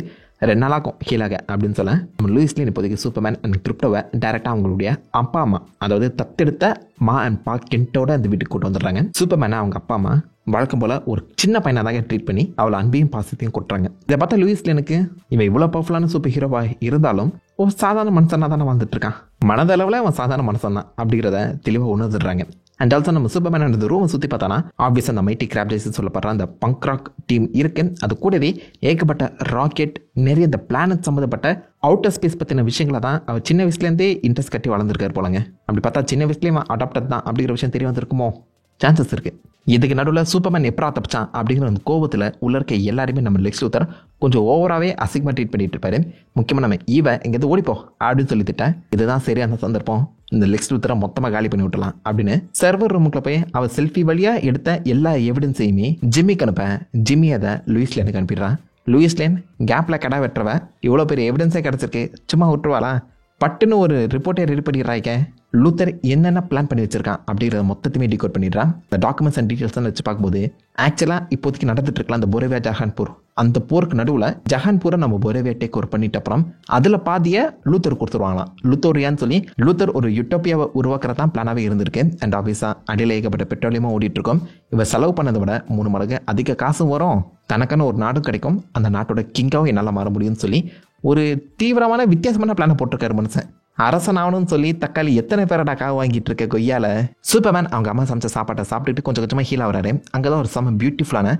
2 நாளாகும் ஹீலாக அப்படின்னு சொல்ல நம்ம லூயிஸ் லேன் இப்போதைக்கு சூப்பர்மேன் அண்ட் கிரிப்டோவை டேரெக்டாக அவங்களுடைய அப்பா அம்மா அதாவது தத்தெடுத்த மா அண்ட் பா கென்ட்டோட அந்த வீட்டுக்கு கூட்டு வந்துடுறாங்க. சூப்பர்மேனை அவங்க அப்பா அம்மா வழக்கம் போல ஒரு சின்ன பையனாக ட்ரீட் பண்ணி அவளை அன்பையும் பாசத்தையும் கொட்டுறாங்க. இதை பார்த்தா லூயிஸ் லேனுக்கு இவன் இவ்வளோ பவர்ஃபுல்லான சூப்பர் ஹீரோவாக இருந்தாலும் ஒரு சாதாரண மனுஷனாக தானே வந்துட்டு இருக்கான், மனதளவில் அவன் சாதாரண மனுஷன் தான் அப்படிங்கிறத தெளிவாக உணர்ந்துடுறாங்க. அண்ட் ஆல்சோ நம்ம சூப்பர்மேன் அந்த ரூமை சுற்றி பார்த்தானா ஆப்வியஸாக அந்த மைட்டி கிராப்ஜேஸ் சொல்லப்படுற அந்த பங்க் ராக் டீம் இருக்கு. அது கூடவே ஏகப்பட்ட ராக்கெட் நிறைய இந்த பிளானட் சம்மந்தப்பட்ட அவுட்டர் ஸ்பேஸ் பற்றின விஷயங்களை தான் அவர் சின்ன வயசுலேருந்தே இன்ட்ரெஸ்ட் கட்டி வளர்ந்துருக்காரு போலங்க. அப்படி பார்த்தா சின்ன வயசுலேயே அடாப்டட் தான் அப்படிங்கிற விஷயம் தெரிய வந்திருக்குமோ சான்சஸ் இருக்கு. இதுக்கு நடுவில் சூப்பர்மேன் எப்பரா தப்பிச்சான் அப்படிங்கிற அந்த கோபத்தில் உள்ள இருக்க எல்லாருமே நம்ம லெக்ஸ் லூத்தர் கொஞ்சம் ஓவராகவே அசிங்கமாக ட்ரீட் பண்ணிட்டு இருப்பாரு. முக்கியமாக நம்ம எங்கேருந்து ஓடிப்போ அப்படின்னு சொல்லிவிட்டேன். இதுதான் சரியான சந்தர்ப்பம், இந்த லெக்ஸ் லூத்தரை மொத்தமாக காலி பண்ணி விட்டலாம் அப்படின்னு சர்வர் ரூமுக்குள்ள போய் அவர் செல்ஃபி வழியாக எடுத்த எல்லா எவிடன்ஸையுமே ஜிம்மிக்கு அனுப்ப ஜிம்மி அதை லூயிஸ் லேனுக்கு அனுப்பிடுறான். லூயிஸ் லேன் கேப்பில் கடை வெட்டுறவ இவ்வளோ பெரிய எவிடன்ஸே கிடச்சிருக்கு சும்மா விட்டுருவாளா, பட்டுன்னு ஒரு ரிப்போர்ட்டை ரெடி பண்ணிடுறாங்க. லூத்தர் என்னென்ன பிளான் பண்ணி வச்சிருக்கான் அப்படிங்கிறத மொத்தத்தையுமே டிகோட் பண்ணிடுறான். இந்த டாக்குமெண்ட்ஸ் அண்ட் டீட்டெயில்ஸ் வச்சு பார்க்கும்போது ஆக்சுவலாக இப்போதைக்கு நடந்துட்டு இருக்கலாம் அந்த பொரேவியா ஜஹான்பூர், அந்த போருக்கு நடுவில் ஜஹான்பூரை நம்ம பொரேவியா டேக் ஓவர் பண்ணிட்ட அப்புறம் அதில் பாதியை லூத்தர் கொடுத்துருவாங்களாம். லூத்தோரியான்னு சொல்லி லூத்தர் ஒரு யுட்டோப்பியாவை உருவாக்குறதான் பிளானாகவே இருந்திருக்கு. அண்ட் ஆஃபீஸாக அடியில் ஏகப்பட்ட பெட்ரோலியமாக ஓடிட்டு இருக்கோம். இவன் செலவு பண்ணதை விட 3 மடங்கு அதிக காசும் வரும், தனக்கான ஒரு நாடும் கிடைக்கும், அந்த நாட்டோட கிங்காவும் என்னால் மாற முடியும்னு சொல்லி ஒரு தீவிரமான வித்தியாசமான பிளானை போட்டிருக்காரு மனுஷன். அரசன் ஆகணும்னு சொல்லி தக்காளி எத்தனை பேரடா காவு வாங்கிட்டு இருக்க கொய்யால. சூப்பர்மேன் அவங்க அம்மா சமைச்ச சாப்பாட்டை சாப்பிட்டுட்டு கொஞ்சம் கொஞ்சமாக ஹீல் ஆகிறாரு. அங்கே தான் ஒரு செம்ம பியூட்டிஃபுல்லான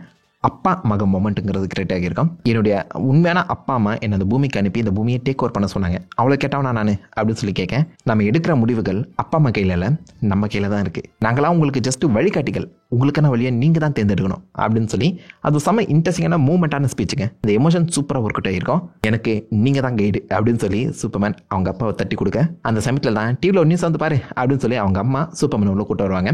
அப்பா மக மொமெண்ட்டுங்கிறது கிரியேட் இருக்கும். என்னுடைய உண்மையான அப்பா அம்மா என்னை அந்த பூமிக்கு அனுப்பி இந்த பூமியை டேக் ஓவர் பண்ண சொன்னாங்க. அவ்வளோ கேட்டவனா நான் அப்படின்னு சொல்லி கேட்க, நம்ம எடுக்கிற முடிவுகள் அப்பா அம்மா கையில் இல்லை, நம்ம கையில் தான் இருக்குது. நாங்களாம் உங்களுக்கு ஜஸ்ட் வழிகாட்டிகள், உங்களுக்கான வழியை நீங்கள் தான் தேர்ந்தெடுக்கணும் அப்படின்னு சொல்லி அது செம்ம இன்ட்ரெஸ்டிங்கான மூமெண்ட்டான ஸ்பீச்சுங்க. இந்த எமோஷன் சூப்பராக ஒர்க் அவுட் ஆகிருக்கும். எனக்கு நீங்கள் தான் கைடு அப்படின்னு சொல்லி சூப்பர்மேன் அவங்க அப்பாவை தட்டி கொடுக்க, அந்த சமயத்தில் தான் டிவியில் ஒரு நியூஸ் வந்து பாரு அப்படின்னு சொல்லி அவங்க அம்மா சூப்பர்மேன் உள்ள கூட்டு வருவாங்க.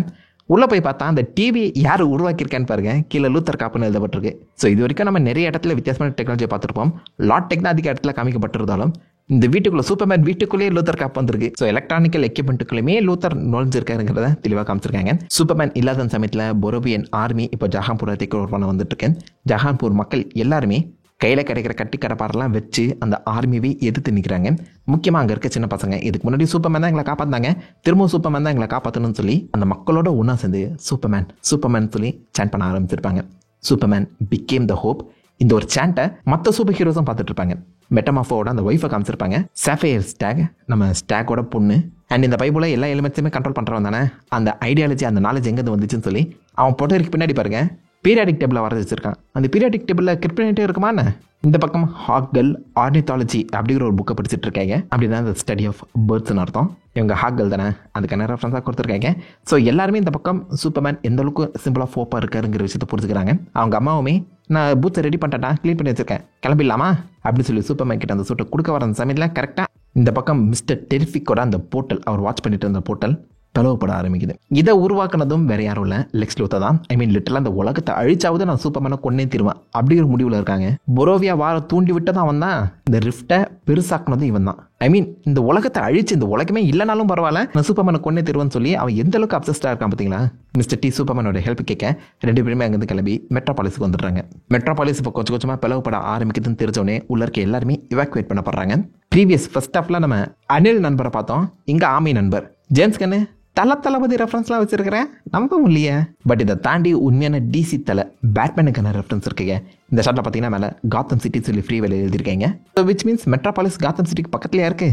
உள்ளே போய் பார்த்தா அந்த டிவி யார் உருவாக்கியிருக்கான்னு பாருங்க, கீழே லூத்தர் காப்புன்னு எழுதப்பட்டிருக்கு. ஸோ இது வரைக்கும் நம்ம நிறைய இடத்துல வித்தியாசமான டெக்னாலஜியை பார்த்துருப்போம். லாட் டெக்னா அதிக இடத்துல காமிக்கப்பட்டிருந்தாலும் இந்த வீட்டுக்குள்ளே சூப்பர்மேன் வீட்டுக்குள்ளேயே லூத்தர் காப்பு வந்திருக்கு. ஸோ எலக்ட்ரானிக்கல் எக்யூப்மெண்ட்டுக்குள்ளேயுமே லூத்தர் நுழைஞ்சிருக்காருங்கிறத தெளிவாக காமிச்சிருக்காங்க. சூப்பர்மேன் இல்லாத சமயத்தில் பொரோவியன் ஆர்மி இப்போ ஜஹான்பூரை டேக் ஓவர் பண்ண வந்துட்டு இருக்கேன். ஜஹான்பூர் மக்கள் எல்லாருமே கையில் கிடைக்கிற கட்டி கடப்பாரெல்லாம் வச்சு அந்த ஆர்மியை எதிர்த்து நிற்கிறாங்க. முக்கியமாக அங்கே இருக்க சின்ன பசங்க, இதுக்கு முன்னாடி சூப்பர்மேன் தான் எங்களை காப்பாற்றினாங்க, திரும்பவும் சூப்பர்மேன் தான் எங்களை காப்பாற்றணும்னு சொல்லி அந்த மக்களோட ஒன்றா சேர்ந்து சூப்பர்மேன் சூப்பர்மேன் சொல்லி சேண்ட் பண்ண ஆரம்பிச்சிருப்பாங்க. Superman became the hope. இந்த ஒரு சேண்ட்டை மற்ற சூப்பர் ஹீரோஸும் பார்த்துட்டு இருப்பாங்க. மெட்டமாஃபோட அந்த ஒய்ஃபை காமிச்சிருப்பாங்க. சாஃபையர் ஸ்டாக் நம்ம ஸ்டாக்கோட பொண்ணு. அண்ட் இந்த பைபிளை எல்லா எலிமெண்ட்ஸுமே கண்ட்ரோல் பண்ணுறவன் தானே, அந்த ஐடியாலஜி அந்த நாலேஜ் எங்கேருந்து வந்துச்சுன்னு சொல்லி அவன் பொட்டருக்கு பின்னாடி பாருங்க பீரியாடிக் டேபிளில் வர வச்சிருக்கான். அந்த பீரியாடிக் டேபிளில் கிரிப்டோனைட்டே இருக்குமான்னு இந்த பக்கம் ஹாக்கல் ஆர்னித்தாலஜி அப்படிங்கிற ஒரு புக்கை படிச்சுட்டு இருக்காங்க. அப்படின்னா அந்த ஸ்டடி ஆஃப் பேர்ட்ஸ்னு அர்த்தம். இவங்க ஹாக்கல் தானே, அதுக்கான ரெஃபரன்ஸாக கொடுத்துருக்காங்க. ஸோ எல்லாருமே இந்த பக்கம் சூப்பர்மேன் எந்த அளவுக்கு சிம்பிள் ஆஃப் ஹோப்பாக இருக்காருங்கிற விஷயத்தை புரிஞ்சுக்கிறாங்க. அவங்க அம்மாவுமே நான் பூத்தை ரெடி பண்ணிட்டேன்டா, க்ளீன் பண்ணி வச்சிருக்கேன், கிளம்பிடலாமா அப்படின்னு சொல்லி சூப்பர்மேன் கிட்ட அந்த சூட்டை கொடுக்க வர அந்த சமயத்தில் கரெக்டாக இந்த பக்கம் மிஸ்டர் டெரிஃபிக்கோட அந்த போர்ட்டல், அவர் வாட்ச் பண்ணிட்டு இருந்த போர்ட்டல் பிளவுபட ஆரம்பிக்குது. இதை உருவாக்குனதும் வேற யாரும் இல்லை, லெக்ஸ் லூத்தர் தான். ஐ மீன் லிட்டரலாக அந்த உலகத்தை அழிச்சாவது நான் சூப்பர்மேனை கொன்னே தீருவேன் அப்படிங்கிற முடிவில் இருக்காங்க. பொரோவியா வார தூண்டி விட்டதான் அவன் தான், இந்த ரிஃப்டை பெருசாக்குனதும் இவன் தான். ஐ மீன் இந்த உலகத்தை அழிச்சு இந்த உலகமே இல்லைனாலும் பரவாயில்ல நான் சூப்பர்மேனை கொன்னே தீருவேன்னு சொல்லி அவன் எந்த அளவுக்கு அப்சஸ்டாக இருக்கான் பார்த்தீங்களா. மிஸ்டர் டி சூப்பர்மேனோட ஹெல்ப் கேட்க ரெண்டு பேருமே அங்கேருந்து கிளம்பி மெட்ரோபாலிஸுக்கு வந்துடுறாங்க. மெட்ரோபாலிஸ் இப்போ கொஞ்சம் கொஞ்சமாக பிளவுபட ஆரம்பிக்குதுன்னு தெரிஞ்சோடனே உள்ள இருக்க எல்லாருமே இவாக்குவேட் பண்ணப்படுறாங்க. ப்ரீவியஸ் ஃபர்ஸ்ட் ஹாஃப்ல நம்ம அனில் நண்பரை பார்த்தோம், இங்கே ஆமி நண்பர் ஜேம்ஸ் கண்ணு தளபதி ரெஃபரன்ஸ்லாம் வச்சிருக்கிறேன், நம்ப முடியலையே. பட் இதை தாண்டி உண்மையான டிசி தலை பேட்மேனுக்கான ரெஃபரன்ஸ் இருக்குங்க. இந்த ஷாட்டில் பார்த்தீங்கன்னா மேலே காத்தம் சிட்டி சொல்லி ஃப்ரீ வேலை எழுதியிருக்கீங்க. விச் மீன்ஸ் மெட்ரோபாலிஸ் காத்தம் சிட்டிக்கு பக்கத்துலேயே இருக்கு,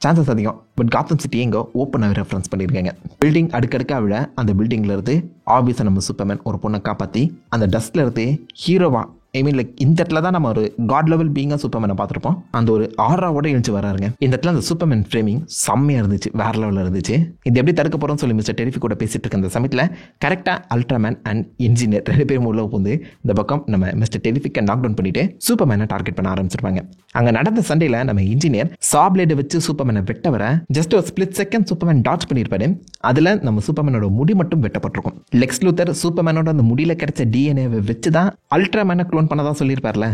சான்சஸ் அதிகம். பட் காத்தம் சிட்டி எங்கே ஓப்பனாக ரெஃபரன்ஸ் பண்ணியிருக்காங்க. பில்டிங் அடுக்கடுக்காக விட அந்த பில்டிங்கில் இருந்து ஆப்வியஸாக நம்ம சூப்பர்மேன் ஒரு பொண்ணை காப்பாற்றி அந்த டஸ்ட்ல இருந்து ஹீரோவா, ஐ மீன் லைக் இந்த இடத்துல தான் நம்ம ஒரு காட் லெவல் பீங்காக சூப்பர்மேனை பார்த்துருப்போம். அந்த ஒரு ஆறாவோட எழுந்து வராருங்க. இந்த இடத்துல அந்த சூப்பர்மேன் ஃப்ரேமிங் செம்மையாக இருந்துச்சு, வேற லெவலில் இருந்துச்சு. இது எப்படி தடுக்க போகிறோம்னு சொல்லி மிஸ்டர் டெரிஃபி கூட பேசிட்டு இருக்க அந்த சமயத்தில் கரெக்டாக அல்ட்ராமேன் அண்ட் இன்ஜினியர் ரெண்டு பேரும் உள்ள வந்து இந்த பக்கம் நம்ம மிஸ்டர் டெரிஃபிக்கை நாக் டவுன் பண்ணிட்டு சூப்பர்மேனை டார்கெட் பண்ண ஆரம்பிச்சிருப்பாங்க. அங்கே நடந்த சண்டையில் நம்ம இன்ஜினியர் சாப்லேட் வச்சு சூப்பர்மேனை வெட்ட வர ஜஸ்ட் ஒரு ஸ்பிளிட் செகண்ட் சூப்பர்மேன் டாச் பண்ணியிருப்பாரு. அதில் நம்ம சூப்பர்மேனோட முடி மட்டும் வெட்டப்பட்டிருக்கும். லெக்ஸ் லூத்தர் சூப்பர்மேனோட அந்த முடியில கிடைச்ச டிஎன்ஏவை வச்சு தான் அல்ட்ராமேனை க்ளோன் பண்ணதான் சொல்லியிருப்பார்ல,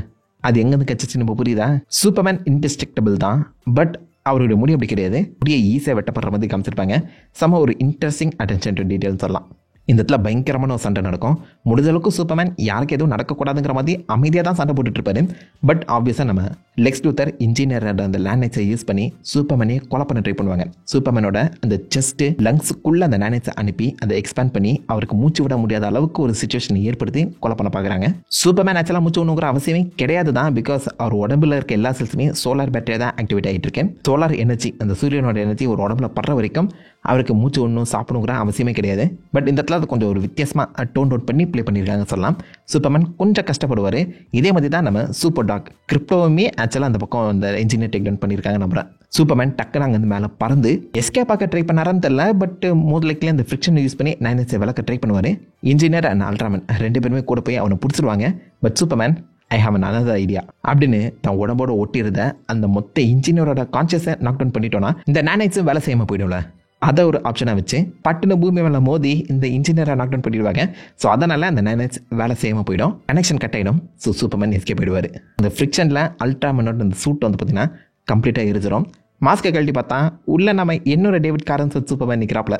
அது எங்கேருந்து கட்சிச்சு நம்ம புரியுதா. சூப்பர்மேன் இன்டெஸ்ட்ரக்டபிள் தான், பட் அவருடைய முடி அப்படி கிடையாது. முடியை ஈஸியாக வெட்டப்படுற மாதிரி காமிச்சிருப்பாங்க. செம்ம ஒரு இன்ட்ரெஸ்டிங் அட்டென்ஷன் டு டீட்டெயில்ஸ் சொல்லலாம். இந்த இடத்துல பயங்கரமான ஒரு சண்டை நடக்கும். முடிஞ்ச அளவுக்கு சூப்பர்மேன் யாருக்கு எதுவும் நடக்கக்கூடாதுங்கிற மாதிரி அமைதியாக தான் சண்டை போட்டுட்டு இருப்பாரு. பட் ஆப்வியஸாக நம்ம லெக்ஸ் லூத்தர் இன்ஜினியர் அந்த லேண்ட்நைட்ஸை யூஸ் பண்ணி சூப்பர்மேனே கொலை பண்ண ட்ரை பண்ணுவாங்க. சூப்பர்மேனோட அந்த செஸ்ட்டு லங்ஸுக்குள்ளே அந்த லேண்ட்நைட்ஸை அனுப்பி அதை எக்ஸ்பேண்ட் பண்ணி அவருக்கு மூச்சு விட முடியாத அளவுக்கு ஒரு சுச்சுவேஷன் ஏற்படுத்தி கொலை பண்ண பார்க்குறாங்க. சூப்பர்மேன் ஆக்சுவலாக மூச்சு விடணுங்கிற அவசியமே கிடையாது தான், பிகாஸ் அவர் உடம்புல இருக்க எல்லா செல்ஸுமே சோலார் பேட்டரியாக தான் ஆக்டிவேட் ஆகிட்டு இருக்கேன். சோலார் எனர்ஜி, அந்த சூரியனோட எனர்ஜி ஒரு உடம்புல படுற வரைக்கும் அவருக்கு மூச்சு ஒன்றும் சாப்பிடணுங்கிற அவசியமே கிடையாது. பட் இந்த இடத்துல அது கொஞ்சம் ஒரு வித்தியாசமாக டோன் அவுட் பண்ணி ப்ளே பண்ணியிருக்காங்க சொல்லலாம். சூப்பர்மேன் கொஞ்சம் கஷ்டப்படுவார். இதே மாதிரி தான் நம்ம சூப்பர் டாக் கிரிப்டோவுமே ஆக்சுவலாக அந்த பக்கம் அந்த இன்ஜினியர் டேக் டவுன் பண்ணியிருக்காங்க. நம்புறேன் சூப்பர்மேன் டக்குன்னு அங்கேருந்து மேலே பறந்து எஸ்கேப் ஆக்க ட்ரை பண்ணாரான்னு தெரியல. பட் மோதலைக்கிலே அந்த ஃப்ரிக்ஷன் யூஸ் பண்ணி 9 விளக்க ட்ரை பண்ணுவார். இன்ஜினியர் அண்ட் அல்ட்ராமேன் ரெண்டு பேருமே கூட போய் அவனை பிடிச்சிருவாங்க. But Superman I have an another idea அப்படின்னு தான் உடம்போட ஒட்டியிருந்த அந்த மொத்த இன்ஜினியரோட கான்சியஸை நாக் டவுன் பண்ணிட்டோன்னா இந்த நானைட்ஸும் வேலை செய்யாமல் போயிடும்ல. அதை ஒரு ஆப்ஷனாக வச்சு பட்டுன்னு பூமி மேலே மோதி இந்த இன்ஜினியரை நாக் டவுன் பண்ணிடுவாங்க. ஸோ அதனால் அந்த நானைட்ஸ் வேலை செய்யாமல் போயிடும், கனெக்ஷன் கட் ஆகிடும். ஸோ சூப்பர்மேன் எஸ்கேப் போயிடுவார். அந்த ஃப்ரிக்ஷனில் அல்ட்ராமேனோட அந்த சூட் வந்து பார்த்தீங்கன்னா கம்ப்ளீட்டாக எரிஞ்சிடும். மாஸ்கை கழட்டி பார்த்தா உள்ள நம்ம என்னோட டேவிட் காரன்ஸ் சூப்பர்மேன் நிற்கிறாப்புல.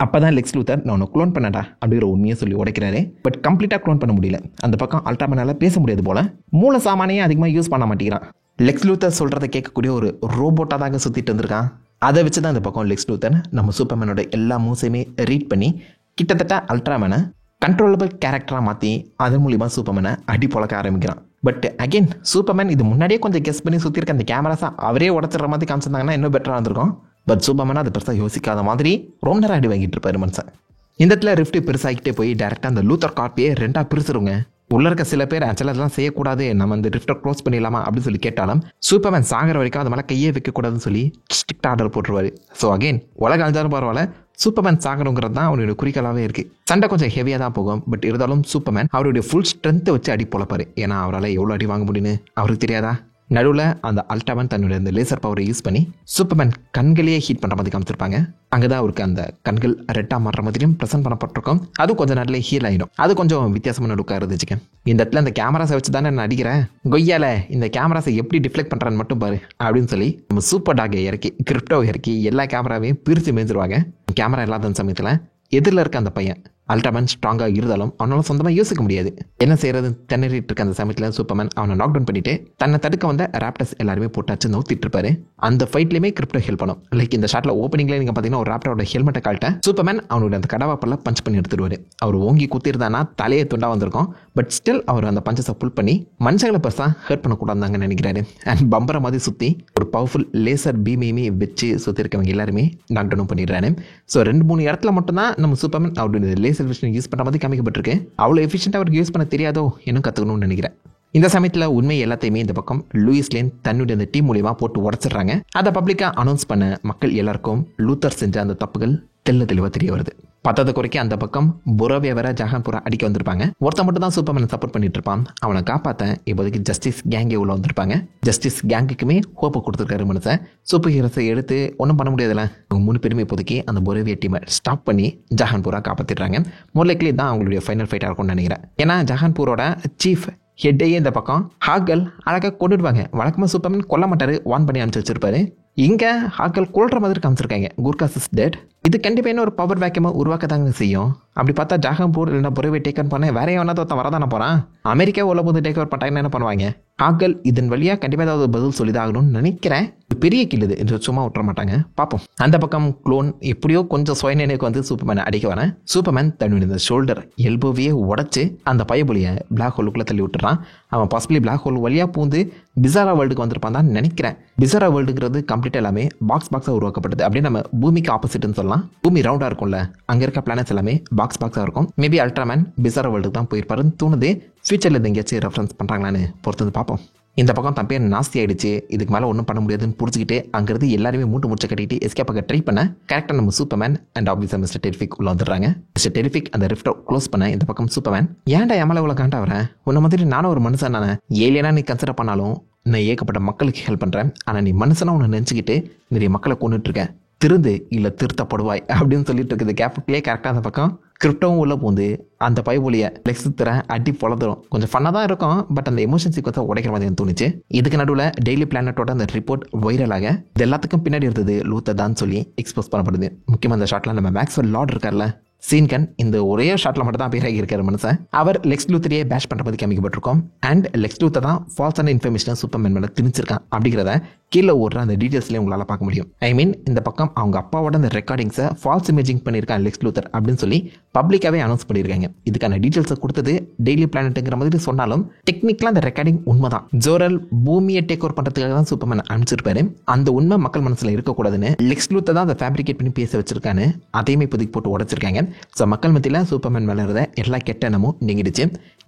அப்போ தான் லெக்ஸ் லூத்தர் நான் உன்னை க்ளோன் பண்ணடா அப்படிங்கிற உண்மையை சொல்லி உடைக்கிறாரு. பட் கம்ப்ளீட்டாக க்ளோன் பண்ண முடியல. அந்த பக்கம் அல்ட்ராமேனால பேச முடியாது போல, மூல சாமானையே அதிகமாக யூஸ் பண்ண மாட்டேங்கிறான். லெக்ஸ் லூத்தர் சொல்கிறத கேட்கக்கூடிய ஒரு ரோபோட்டாக தாங்க சுற்றிட்டு வந்திருக்கான். அதை வச்சு தான் இந்த பக்கம் லெக்ஸ் லூத்தர் நம்ம சூப்பர்மேனோட எல்லா மூவ்ஸையுமே ரீட் பண்ணி கிட்டத்தட்ட அல்ட்ராமேனை கண்ட்ரோலபிள் கேரக்டராக மாற்றி அதன் மூலிமா சூப்பர்மேனை அடி பொழக்க ஆரம்பிக்கிறான். பட் அகெயின் சூப்பர்மேன் இது முன்னாடியே கொஞ்சம் கெஸ் பண்ணி சுற்றிருக்க அந்த கேமராஸை அவரே உடச்சிடுற மாதிரி காமிச்சிருந்தாங்கன்னா இன்னும் பெட்டராக இருந்திருக்கும். பட் சூப்பர்மேன் அது பெருசாக யோசிக்காத மாதிரி ரொம்ப நேரம் அடி வாங்கிட்டு இருப்பாரு மனுஷன். இந்த இடத்துல ரிஃப்ட் பெருசாகிட்டே போய் டேரெக்டாக அந்த லூத்தர் கார்ப்பையே ரெண்டாக பிரிச்சிருங்க. உள்ள இருக்க சில பேர் ஆக்சுவலாக அதெல்லாம் செய்யக்கூடாது, நம்ம இந்த ரிஃப்டை க்ளோஸ் பண்ணிடலாமா அப்படின்னு சொல்லி கேட்டாலும் சூப்பர்மேன் சாகிற வரைக்கும் அது மேலே கையே வைக்கக்கூடாதுன்னு சொல்லி ஸ்ட்ரிக்ட் ஆர்டர் போட்டுருவாரு. ஸோ அகெயின் உலக அழிஞ்சாலும் பரவாயில்ல, சூப்பர்மேன் சாகணுங்கிறது தான் அவருடைய குறிக்கோளாகவே இருக்கு. சண்டை கொஞ்சம் ஹெவியாக தான் போகும், பட் இருந்தாலும் சூப்பர்மேன் அவருடைய ஃபுல் ஸ்ட்ரென்த்தை வச்சு அடி போலப்பாரு. ஏன்னா அவரால் எவ்வளோ அடி வாங்க முடியும்னு அவருக்கு தெரியாதா? நடுவில் அந்த அல்ட்ராமேன் தன்னுடைய அந்த லேசர் பவரை யூஸ் பண்ணி சூப்பர்மேன் கண்களையே ஹீட் பண்ணுற மாதிரி காமிச்சிருப்பாங்க. அங்கே தான் அவருக்கு அந்த கண்கள் ரெட்டாக மாறுற மாதிரியும் ப்ரெசென்ட் பண்ணப்பட்டிருக்கும். அது கொஞ்சம் நேரத்தில் ஹீல் ஆகிடும். அது கொஞ்சம் வித்தியாசமான லுக்காக இருந்துச்சுக்கேன். இந்த இடத்துல இந்த கேமராஸை வச்சு தானே நான் அடிக்கிறேன், கொய்யால இந்த கேமராஸை எப்படி டிஃப்ளெக்ட் பண்ணுறான்னு மட்டும் பாரு அப்படின்னு சொல்லி நம்ம சூப்பர் டாகை இறக்கி கிரிப்டோ இறக்கி எல்லா கேமராவையும் பிரித்து மேய்ஞ்சிருவாங்க. கேமரா இல்லாத சமயத்தில் எதிரில் இருக்க அந்த பையன் அல்ட்ராமேன் ஸ்ட்ராங்காக இருந்தாலும் அவனால் சொந்தமாக யோசிக்க முடியாது. என்ன செய்யறது திணறிட்டு இருக்க அந்த சமயத்தில் சூப்பர்மேன் அவனை நாக் டவுன் பண்ணிட்டு தன்னை தடுக்க வந்த ராப்டர்ஸ் எல்லாருமே போட்டாச்சு நோத்திட்டு இருப்பாரு. அந்த ஃபைட்லேயுமே கிரிப்டோ ஹெல்ப் பண்ணும். லைக் இந்த ஷாட்டில் ஓப்பனிங்லேயே நீங்கள் பார்த்தீங்கன்னா ஒரு ராப்டரோட ஹெல்மெட்டை கால்ட்ட சூப்பர்மேன் அவனுடைய அந்த கடவாப்பெல்லாம் பஞ்ச் பண்ணி எடுத்துடுவார். அவர் ஓங்கி குத்திருந்தானா தலையை துண்டா வந்திருக்கும். பட் ஸ்டில் அவர் அந்த பஞ்சஸை புல் பண்ணி மனுஷங்களை பெருசாக ஹர்ட் பண்ணக்கூடாதாங்க நினைக்கிறாரு. அண்ட் பம்பரை மாதிரி சுற்றி ஒரு பவர்ஃபுல் லேசர் பீமையுமே வச்சு சுற்றி இருக்கவங்க எல்லாருமே நாக் டவுன் பண்ணிடுறாரு. ஸோ 2-3 இடத்துல மட்டும்தான் நம்ம சூப்பர்மேன் அவருடைய லேசர் விஷன் யூஸ் பண்ணுற மாதிரி காமிக்கப்பட்டிருக்கு. அவ்வளோ எஃபிஷியண்டாக அவருக்கு யூஸ் பண்ண தெரியாதோ இன்னும் கற்றுக்கணும்னு நினைக்கிறேன். இந்த சமயத்தில் உண்மை எல்லாத்தையுமே இந்த பக்கம் லூயிஸ் லேன் தன்னுடைய அந்த டீம் மூலியமாக போட்டு உடச்சிடுறாங்க. அதை பப்ளிக்காக அனௌன்ஸ் பண்ண மக்கள் எல்லாருக்கும் லூத்தர் செஞ்ச அந்த தப்புகள் தெளிவாக தெரிய வருது. பத்தத்தை குறைக்க அந்த பக்கம் புரோவியா வேற ஜஹான்பூரா அடிக்க வந்திருப்பாங்க. ஒருத்த மட்டும் தான் சூப்பர்மேனை சப்போர்ட் பண்ணிட்டு இருப்பான். அவனை காப்பாற்ற இப்போதைக்கு ஜஸ்டிஸ் கேங்கே உள்ள வந்திருப்பாங்க. ஜஸ்டிஸ் கேங்குக்குமே ஹோப்பை கொடுத்துருக்காரு மனுஷன். சூப்பர் ஹீரோஸை எடுத்து ஒன்றும் பண்ண முடியாதுல்ல. அவங்க 3 பேருமே இப்போதைக்கு அந்த புரோவியா டீமை ஸ்டாப் பண்ணி ஜஹான்பூரா காப்பாற்றிடுறாங்க. மோர்லைக்லி தான் அவங்களுடைய ஃபைனல் ஃபைட்டாக இருக்கும்னு நினைக்கிறேன். ஏன்னா ஜஹான்பூரோட சீஃப் ஹெட்டையே இந்த பக்கம் ஹாக்கல் அழகாக கொண்டுடுவாங்க. வழக்கமாக சூப்பர்மேன் கொல்ல மாட்டாரு, வான் பண்ணி அனுப்பிச்சு வச்சிருப்பாரு. இங்கே ஹாக்கல் கொல்ற மாதிரி காமிச்சிருக்காங்க. குர்காஸ் இஸ் டெட். இது கண்டிப்பாக என்ன ஒரு பவர் வேக்கியமாக உருவாக்கத்தாங்க செய்யும். அப்படி பார்த்தா ஜஹான்பூர் இல்லைன்னா புரோவை டேக் ஓவர் பண்ண வேற எவனாவது ஒருத்தன் வரதானே போகிறான். அமெரிக்கா உள்ள போது டேக் ஓவர் பண்ணாங்கன்னா என்ன பண்ணுவாங்க? ஹாக்கல் இதன் வழியாக கண்டிப்பாக ஏதாவது பதில் சொல்லிதாகணும்னு நினைக்கிறேன். பெரிய கில்லுது என்று சும்மா விட்டுற மாட்டாங்க, பார்ப்போம். அந்த பக்கம் க்ளோன் எப்படியோ கொஞ்சம் சுயநினைவுக்கு வந்து சூப்பர்மேனை அடிக்க வரேன். சூப்பர்மேன் தன்னுடைய இந்த ஷோல்டர் எல்போவையே உடச்சி அந்த பயபுலியை பிளாக் ஹோலுக்குள்ளே தள்ளி விட்டுறான். அவன் பாசிபிளி பிளாக் ஹோல் வழியாக பூந்து பிசாரா வேர்ல்டுக்கு வந்திருப்பான் தான் நினைக்கிறேன். பிசாரா வேர்ல்டுங்கிறது கம்ப்ளீட்டாக எல்லாமே பாக்ஸாக உருவாக்கப்பட்டது. அப்படியே நம்ம பூமிக்கு ஆப்போசிட்னு சொல்லலாம். பூமி ரவுண்டாக இருக்கும்ல, அங்கே இருக்க பிளானட்ஸ் எல்லாமே பாக்ஸாக இருக்கும். மேபி அல்ட்ராமேன் பிசாரா வேர்ல்டுக்கு தான் போயிருப்பாருன்னு தோணுது. ஃபியூச்சரில் இது எங்கேயாச்சும் ரெஃபரன்ஸ் பண்ணுறாங்களான்னு பொறுத்து பார்ப்போம். இந்த பக்கம் தன் பேர் நாஸ்தி ஆயிடுச்சு, இதுக்கு மேலே ஒன்றும் பண்ண முடியாதுன்னு புரிஞ்சுக்கிட்டு அங்கிருந்து எல்லாருமே மூட்டு முடிச்ச கட்டிட்டு எஸ்கேப் ஆக ட்ரை பண்ண கரெக்டாக நம்ம சூப்பர்மேன் அண்ட் ஆப்வியஸாக மிஸ்டர் டெரிஃபிக் உள்ள வந்துடுறாங்க. மிஸ்டர் டெரிஃபிக் அந்த ரிஃப்டை க்ளோஸ் பண்ண இந்த பக்கம் சூப்பர்மேன் ஏன்டா எமலை இவ்வளோ காண்டா வரேன், உன்ன மாதிரி நானும் ஒரு மனுஷன் நானே, ஏலியனா நீ கன்சிடர் பண்ணாலும் நான் ஏகப்பட்ட மக்களுக்கு ஹெல்ப் பண்ணுறேன். ஆனால் நீ மனுஷனா உன்னை நினச்சிக்கிட்டு நிறைய மக்களை கொண்டுட்டு இருக்கேன், திருந்து இல்லை திருத்தப்படுவாய் அப்படின்னு சொல்லிட்டு இருக்குது. கேப்லேயே கரெக்டாக அந்த பக்கம் கிரிப்டோவும் உள்ள போந்து அந்த பைபொலியை லெக்ஸ் தரேன் அடி பொழந்துடும். கொஞ்சம் ஃபன்னாக தான் இருக்கும், பட் அந்த எமோஷன் சீக்வன்ஸை உடைக்கிற மாதிரி எனக்கு தோணுச்சு. இதுக்கு நடுவில் டெய்லி பிளானட்டோட அந்த ரிப்போர்ட் வைரலாக இது எல்லாத்துக்கும் பின்னாடி இருந்தது லூத்தர் தான் சொல்லி எக்ஸ்போஸ் பண்ணப்படுது. முக்கியமாக அந்த ஷாட்டில் நம்ம மேக்ஸ்வெல் லார்ட் இருக்கார்ல சீன்கன், இந்த ஒரே ஷாட்டில் மட்டும் தான் பேராகி இருக்காரு மனுஷன். அவர் லெக்ஸ் லூத்தரையே பேஷ் பண்ணுற மாதிரி காமிக்கப்பட்டிருக்கோம். அண்ட் லெக்ஸ் லூத்தர் தான் ஃபால்ஸான இன்ஃபர்மேஷனை சூப்பர்மேன் மேலே திணிச்சிருக்கான் அப்படிங்கிறத கீழே ஓடுற அந்த டீட்டெயில்ஸ்லேயே உங்களால் பார்க்க முடியும். ஐ மீன் இந்த பக்கம் அவங்க அப்பாவோட அந்த ரெக்கார்டிங்ஸை ஃபால்ஸ் இமேஜிங் பண்ணியிருக்கான் லெக்ஸ் லூத்தர் அப்படின்னு சொல்லி பப்ளிக்காகவே அனௌன்ஸ் பண்ணியிருக்காங்க. இதுக்கான டீட்டெயில்ஸை கொடுத்தது டெய்லி பிளானட்டுங்கிற மாதிரி சொன்னாலும் டெக்னிக்கலாக அந்த ரெக்கார்டிங் உண்மை தான். ஜோரல் பூமியை டேக் ஓவர் பண்ணுறதுக்காக தான் சூப்பர்மேன் அனுப்பிச்சிருப்பாரு. அந்த உண்மை மக்கள் மனசில் இருக்கக்கூடாதுன்னு லெக்ஸ் லூத்தர் தான் அதை ஃபேப்ரிகேட் பண்ணி பேச வச்சிருக்கான்னு அதையுமே இப்போதைக்கு போட்டு உடச்சிருக்காங்க. ஸோ மக்கள் மத்தியில் சூப்பர்மேன் மேலே இருந்த எல்லா கெட்ட எண்ணமும் நீங்கிடுச்சு.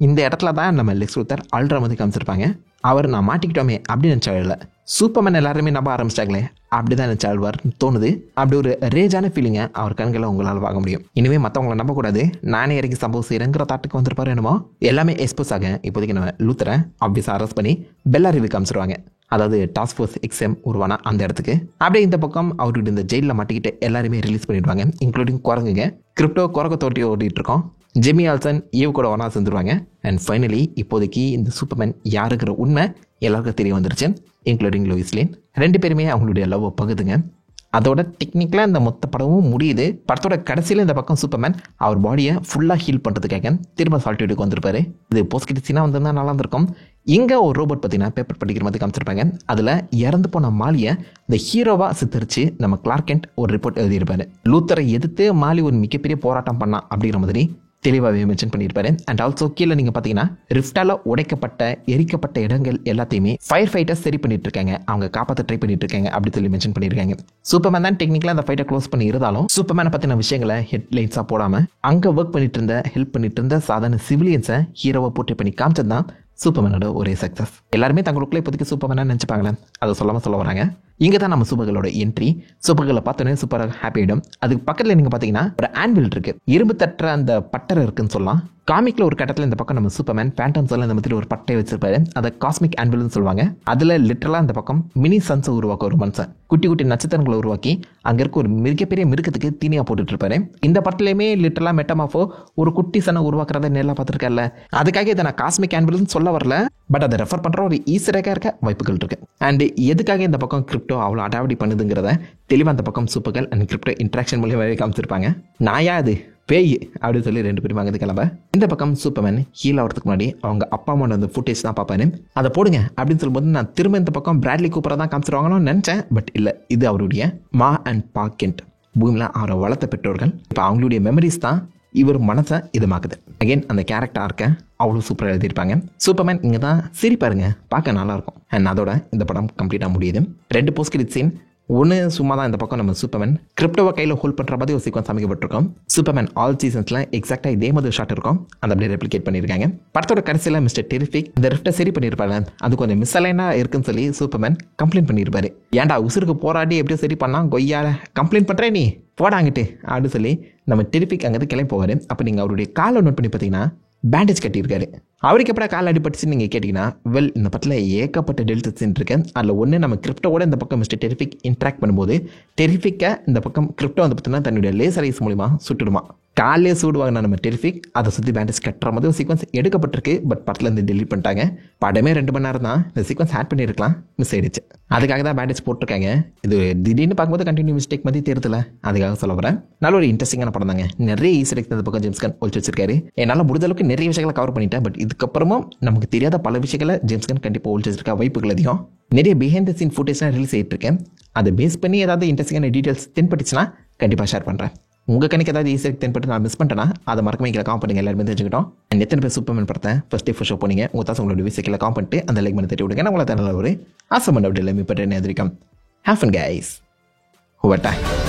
இந்த இடத்துல தான் நம்ம லெக்ஸ் லூத்தர் அல்ட்ரா வந்து காமிச்சிருப்பாங்க. அவர் நான் மாட்டிக்கிட்டோமே அப்படின்னு நினச்சாள் சூப்பர்மேன் எல்லாருமே நம்ப ஆரம்பிச்சிட்டாங்களே அப்படிதான் நினச்சாழ்வார் தோணுது. அப்படி ஒரு ரேஜான ஃபீலிங்கை அவர் கண்களை உங்களால் பார்க்க முடியும். இனிமேல் மற்றவங்களை நம்பக்கூடாது, நானே இறங்கி சம்பவம் செய்கிறேங்கிற தாட்டுக்கு வந்திருப்பாரு என்னமோ. எல்லாமே எக்ஸ்போஸ் ஆக இப்போதைக்கு நம்ம லூத்தரை ஆப்வியஸாக அரெஸ்ட் பண்ணி பெல்லாரிவி காமிச்சிருவாங்க. அதாவது டாஸ்க் ஃபோர்ஸ் XM உருவான அந்த இடத்துக்கு. அப்படியே இந்த பக்கம் அவர்கிட்ட இந்த ஜெயிலில் மாட்டிக்கிட்டு எல்லாருமே ரிலீஸ் பண்ணிடுவாங்க, இன்க்ளூடிங் குரங்குங்க. கிரிப்டோ குரங்க தோட்டி ஓட்டிகிட்டு இருக்கோம். ஜெமி ஆல்சன் ஈவ் கூட ஒன்றா செஞ்சுருவாங்க. அண்ட் ஃபைனலி இப்போதைக்கு இந்த சூப்பர்மேன் யாருக்கிற உண்மை எல்லாருக்கும் தெரிய வந்துருச்சு, இன்க்ளூடிங் லூயிஸ் லேன். 2 பேருமே அவங்களுடைய லவ் பகுதுங்க. அதோட டெக்னிக்கலாக இந்த மொத்த படமும் முடியுது. படத்தோட கடைசியில் இந்த பக்கம் சூப்பர்மேன் அவர் பாடியை ஃபுல்லாக ஹீல் பண்ணுறதுக்காக திரும்ப சால்டியூடுக்கு வந்திருப்பாரு. இது போஸ்ட் சீனாக வந்திருந்தா நல்லா இருந்திருக்கும். இங்கே ஒரு ரோபோட் பார்த்தீங்கன்னா பேப்பர் படிக்கிற மாதிரி காமிச்சிருப்பாங்க. அதில் இறந்து போன மாலியை இந்த ஹீரோவாக சித்தரித்து நம்ம கிளார்க் கென்ட் ஒரு ரிப்போர்ட் எழுதியிருப்பாரு. லூத்தரை எதிர்த்து மாலி ஒரு மிகப்பெரிய போராட்டம் பண்ணான் அப்படிங்கிற மாதிரி தெளிவாகவே மென்ஷன் பண்ணியிருப்பாரு. அண்ட் ஆல்சோ கீழே நீங்கள் பார்த்தீங்கன்னா ரிஃப்டால உடைக்கப்பட்ட எரிக்கப்பட்ட இடங்கள் எல்லாத்தையுமே ஃபயர் ஃபைட்டர்ஸ் சரி பண்ணிட்டு இருக்காங்க, அவங்க காப்பாற்ற ட்ரை பண்ணிட்டு இருக்காங்க அப்படி சொல்லி மென்ஷன் பண்ணியிருக்காங்க. சூப்பர்மேன் தான் டெக்னிக்கலாக அந்த ஃபைட்டை க்ளோஸ் பண்ணி இருந்தாலும் சூப்பர்மேனை பற்றின விஷயங்களை ஹெட்லைன்ஸாக போடாமல் அங்கே ஒர்க் பண்ணிட்டு இருந்த ஹெல்ப் பண்ணிட்டு இருந்த சாதாரண சிவிலியன்ஸை ஹீரோவை போர்ட்ரே பண்ணி காமிச்சது தான் சூப்பர்மேனோட ஒரே சக்ஸஸ். எல்லாருமே தங்களுக்குள்ளே இப்போதைக்கு சூப்பர்மேனா நினச்சிப்பாங்களே, அதை சொல்லாமல் சொல்ல வராங்க. இங்கே தான் நம்ம சூப்பர்களோட என்ட்ரி. சூப்பர்களை பார்த்தோன்னே சூப்பராக ஹாப்பி ஆகிடும். அதுக்கு பக்கத்தில் நீங்கள் பார்த்தீங்கன்னா ஒரு ஆன்வில் இருக்கு, இரும்பு தட்டுற அந்த பட்டரை இருக்குன்னு சொல்லலாம். காமிக்ல ஒரு கட்டத்தில் இந்த பக்கம் நம்ம சூப்பர்மேன் பேண்டம்ஸ்ல இந்த மாதிரி ஒரு பட்டை வச்சிருப்பாரு, அதை காஸ்மிக் ஆன்வில்னு சொல்லுவாங்க. அதில் லிட்டரலாக அந்த பக்கம் மினி சன்ஸை உருவாக்க ஒரு மனுஷன் குட்டி குட்டி நட்சத்திரங்களை உருவாக்கி அங்கே இருக்க ஒரு மிகப்பெரிய மிருகத்துக்கு தீனியாக போட்டுட்டு இருப்பாரு. இந்த படத்துலையுமே லிட்டரலாக மெட்டமாஃபோ ஒரு குட்டி சனை உருவாக்குறத நேரில் பார்த்துருக்கல. அதுக்காக இதை நான் காஸ்மிக் ஆன்வில்னு சொல்ல வரல, பட் அதை ரெஃபர் பண்ணுற ஒரு ஈஸியாக இருக்க வாய்ப்புகள் இருக்கு. அண்ட் எதுக்காக இந்த பக்கம் கிரிப்டோ அவ்வளோ அடாவடி பண்ணுதுங்கிறத தெளிவாக அந்த பக்கம் சூப்பர்கள் அண்ட் கிரிப்டோ இன்ட்ராக்ஷன் மூலியமாகவே காமிச்சிருப்பாங்க. நாயா அது பேய் அப்படின்னு சொல்லி 2 பேரும் வாங்குறது கிளம்ப. இந்த பக்கம் சூப்பர்மேன் ஹீல் ஆகிறதுக்கு முன்னாடி அவங்க அப்பா அம்மாவோட அந்த ஃபுட்டேஜ் தான் பார்ப்பாரு. அதை போடுங்க அப்படின்னு சொல்லும்போது நான் திரும்ப இந்த பக்கம் பிராட்லி கூப்பரை தான் காமிச்சிருவாங்கன்னு நினச்சேன். பட் இல்லை, இது அவருடைய மா அண்ட் பா கென்ட், பூமியில் அவரை வளர்த்த பெற்றோர்கள். இப்போ அவங்களுடைய மெமரிஸ் தான் இவர் மனசை இதுமாக்குது. அகெயின் அந்த கேரக்டர் இருக்க அவ்வளோ சூப்பராக எழுதியிருப்பாங்க. சூப்பர்மேன் இங்கே தான் சிரிப்பாருங்க, பார்க்க நல்லாயிருக்கும். அண்ட் அதோட இந்த படம் கம்ப்ளீட்டாக முடியுது. 2 போஸ்ட் கிரெடிட் சீன், ஒன்று சும்மா தான் இந்த பக்கம் நம்ம சூப்பர்மேன் கிரிப்டோவை கையில் ஹோல்ட் பண்ணுற மாதிரி ஒரு சீக்வன்ஸ் அமைக்கப்பட்டிருக்கோம். சூப்பர்மேன் ஆல் சீசன்ஸில் எக்ஸாக்டாக இதே மாதிரி ஷாட் இருக்கும், அதை அப்படியே ரெப்ளிகேட் பண்ணியிருக்காங்க. படத்தோட கடைசியில் மிஸ்டர் டெரிஃபிக் இந்த ரிஃப்ட்டை சரி பண்ணியிருப்பாரு, அது கொஞ்சம் மிஸ்அலைனாக இருக்குன்னு சொல்லி சூப்பர்மேன் கம்ப்ளைண்ட் பண்ணியிருப்பாரு. ஏன்டா உசுருக்கு போராடி எப்படியோ சரி பண்ணா கொய்யால கம்ப்ளைண்ட் பண்ணுறேன் நீ போடாங்கிட்டு அப்படின்னு சொல்லி நம்ம டெரிஃபிக் அங்கேருந்து கிளம்பி போவார். அப்போ நீங்கள் அவருடைய காலை நோட் பண்ணி பார்த்தீங்கன்னா பேண்டேஜ் கட்டியிருக்காரு. அவருக்கு எப்படா கால் அடிபட்டுச்சு நீங்கள் கேட்டிங்கன்னா, இந்த படத்தில் ஏகப்பட்ட டெல்டா சீன் இருக்கு. அதில் ஒன்று நம்ம கிரிப்டோவோட இந்த பக்கம் மிஸ்டர் டெரிஃபிக் இன்ட்ராக்ட் பண்ணும்போது டெரிஃபிக்கை இந்த பக்கம் கிரிப்டோ வந்து பார்த்தீங்கன்னா தன்னுடைய லேசர் ஐஸ் மூலிமா சுட்டுடுமா. காலையே சூடுவாங்க நம்ம டெரிஃபிக், அதை சுற்றி பேண்டேஜ் கட்டுற மாதிரி ஒரு சீக்வன்ஸ் எடுக்கப்பட்டிருக்கு. பட் படத்தில் இருந்து டெலிட் பண்ணிட்டாங்க. படமே 2 மணி நேரம் தான், இந்த சீக்வன்ஸ் ஆட் பண்ணியிருக்கலாம், மிஸ் ஆயிடுச்சு. அதுக்காக தான் பேண்டேஜ் போட்டிருக்காங்க. இது திடீர்னு பார்க்கும்போது கண்டினியூ மிஸ்டேக் மாதிரி தெரியுதுல, அதுக்காக சொல்ல வரேன். நல்ல ஒரு இன்ட்ரெஸ்டிங்கான படம் தாங்க. நிறைய ஈஸி இந்த பக்கம் ஜேம்ஸ் கன் ஒழிச்சு வச்சிருக்காரு. என்னால் முடிஞ்ச அளவுக்கு நிறைய விஷயங்களை கவர் பண்ணிட்டேன். பட் இதுக்கப்புறமும் நமக்கு தெரியாத பல விஷயங்களை ஜேம்ஸ் கன் கண்டிப்பாக ஒழிச்சு வச்சிருக்க வாய்ப்புகள் அதிகம். நிறைய பிஹைண்ட் த சீன் ஃபுட்டேஜ்லாம் ரிலீஸ் ஆகிட்டு இருக்கேன். அதை பேஸ் பண்ணி ஏதாவது இன்ட்ரெஸ்டிங்கான டீட்டெயில்ஸ் தென்பட்டுச்சுன்னா கண்டிப்பாக ஷேர் பண்ணுறேன். உங்கள் கணக்கு ஏதாவது ஈஸியாக தென்பட்டு நான் மிஸ் பண்ணிட்டேன்னா அதை மறக்காம கீழே காம் பண்ணுங்க. எல்லாருமே தெரிஞ்சுக்கிட்டோம். அண்ட் எத்தனை பேர் சூப்பர்மேன் படத்தை ஃபர்ஸ்ட் டே ஃபர்ஸ்ட் ஷோ போனீங்க, உங்கள் தாசம் உங்களோட விஷயம் கீழே காம் பண்ணிட்டு அந்த லைக் பண்ணி தட்டி விடுங்க. நான் உங்களை தரல ஒரு ஆசை பண்ண அப்படி இல்லை மீ பட்டு எதிர்க்கும். Have fun guys, over time.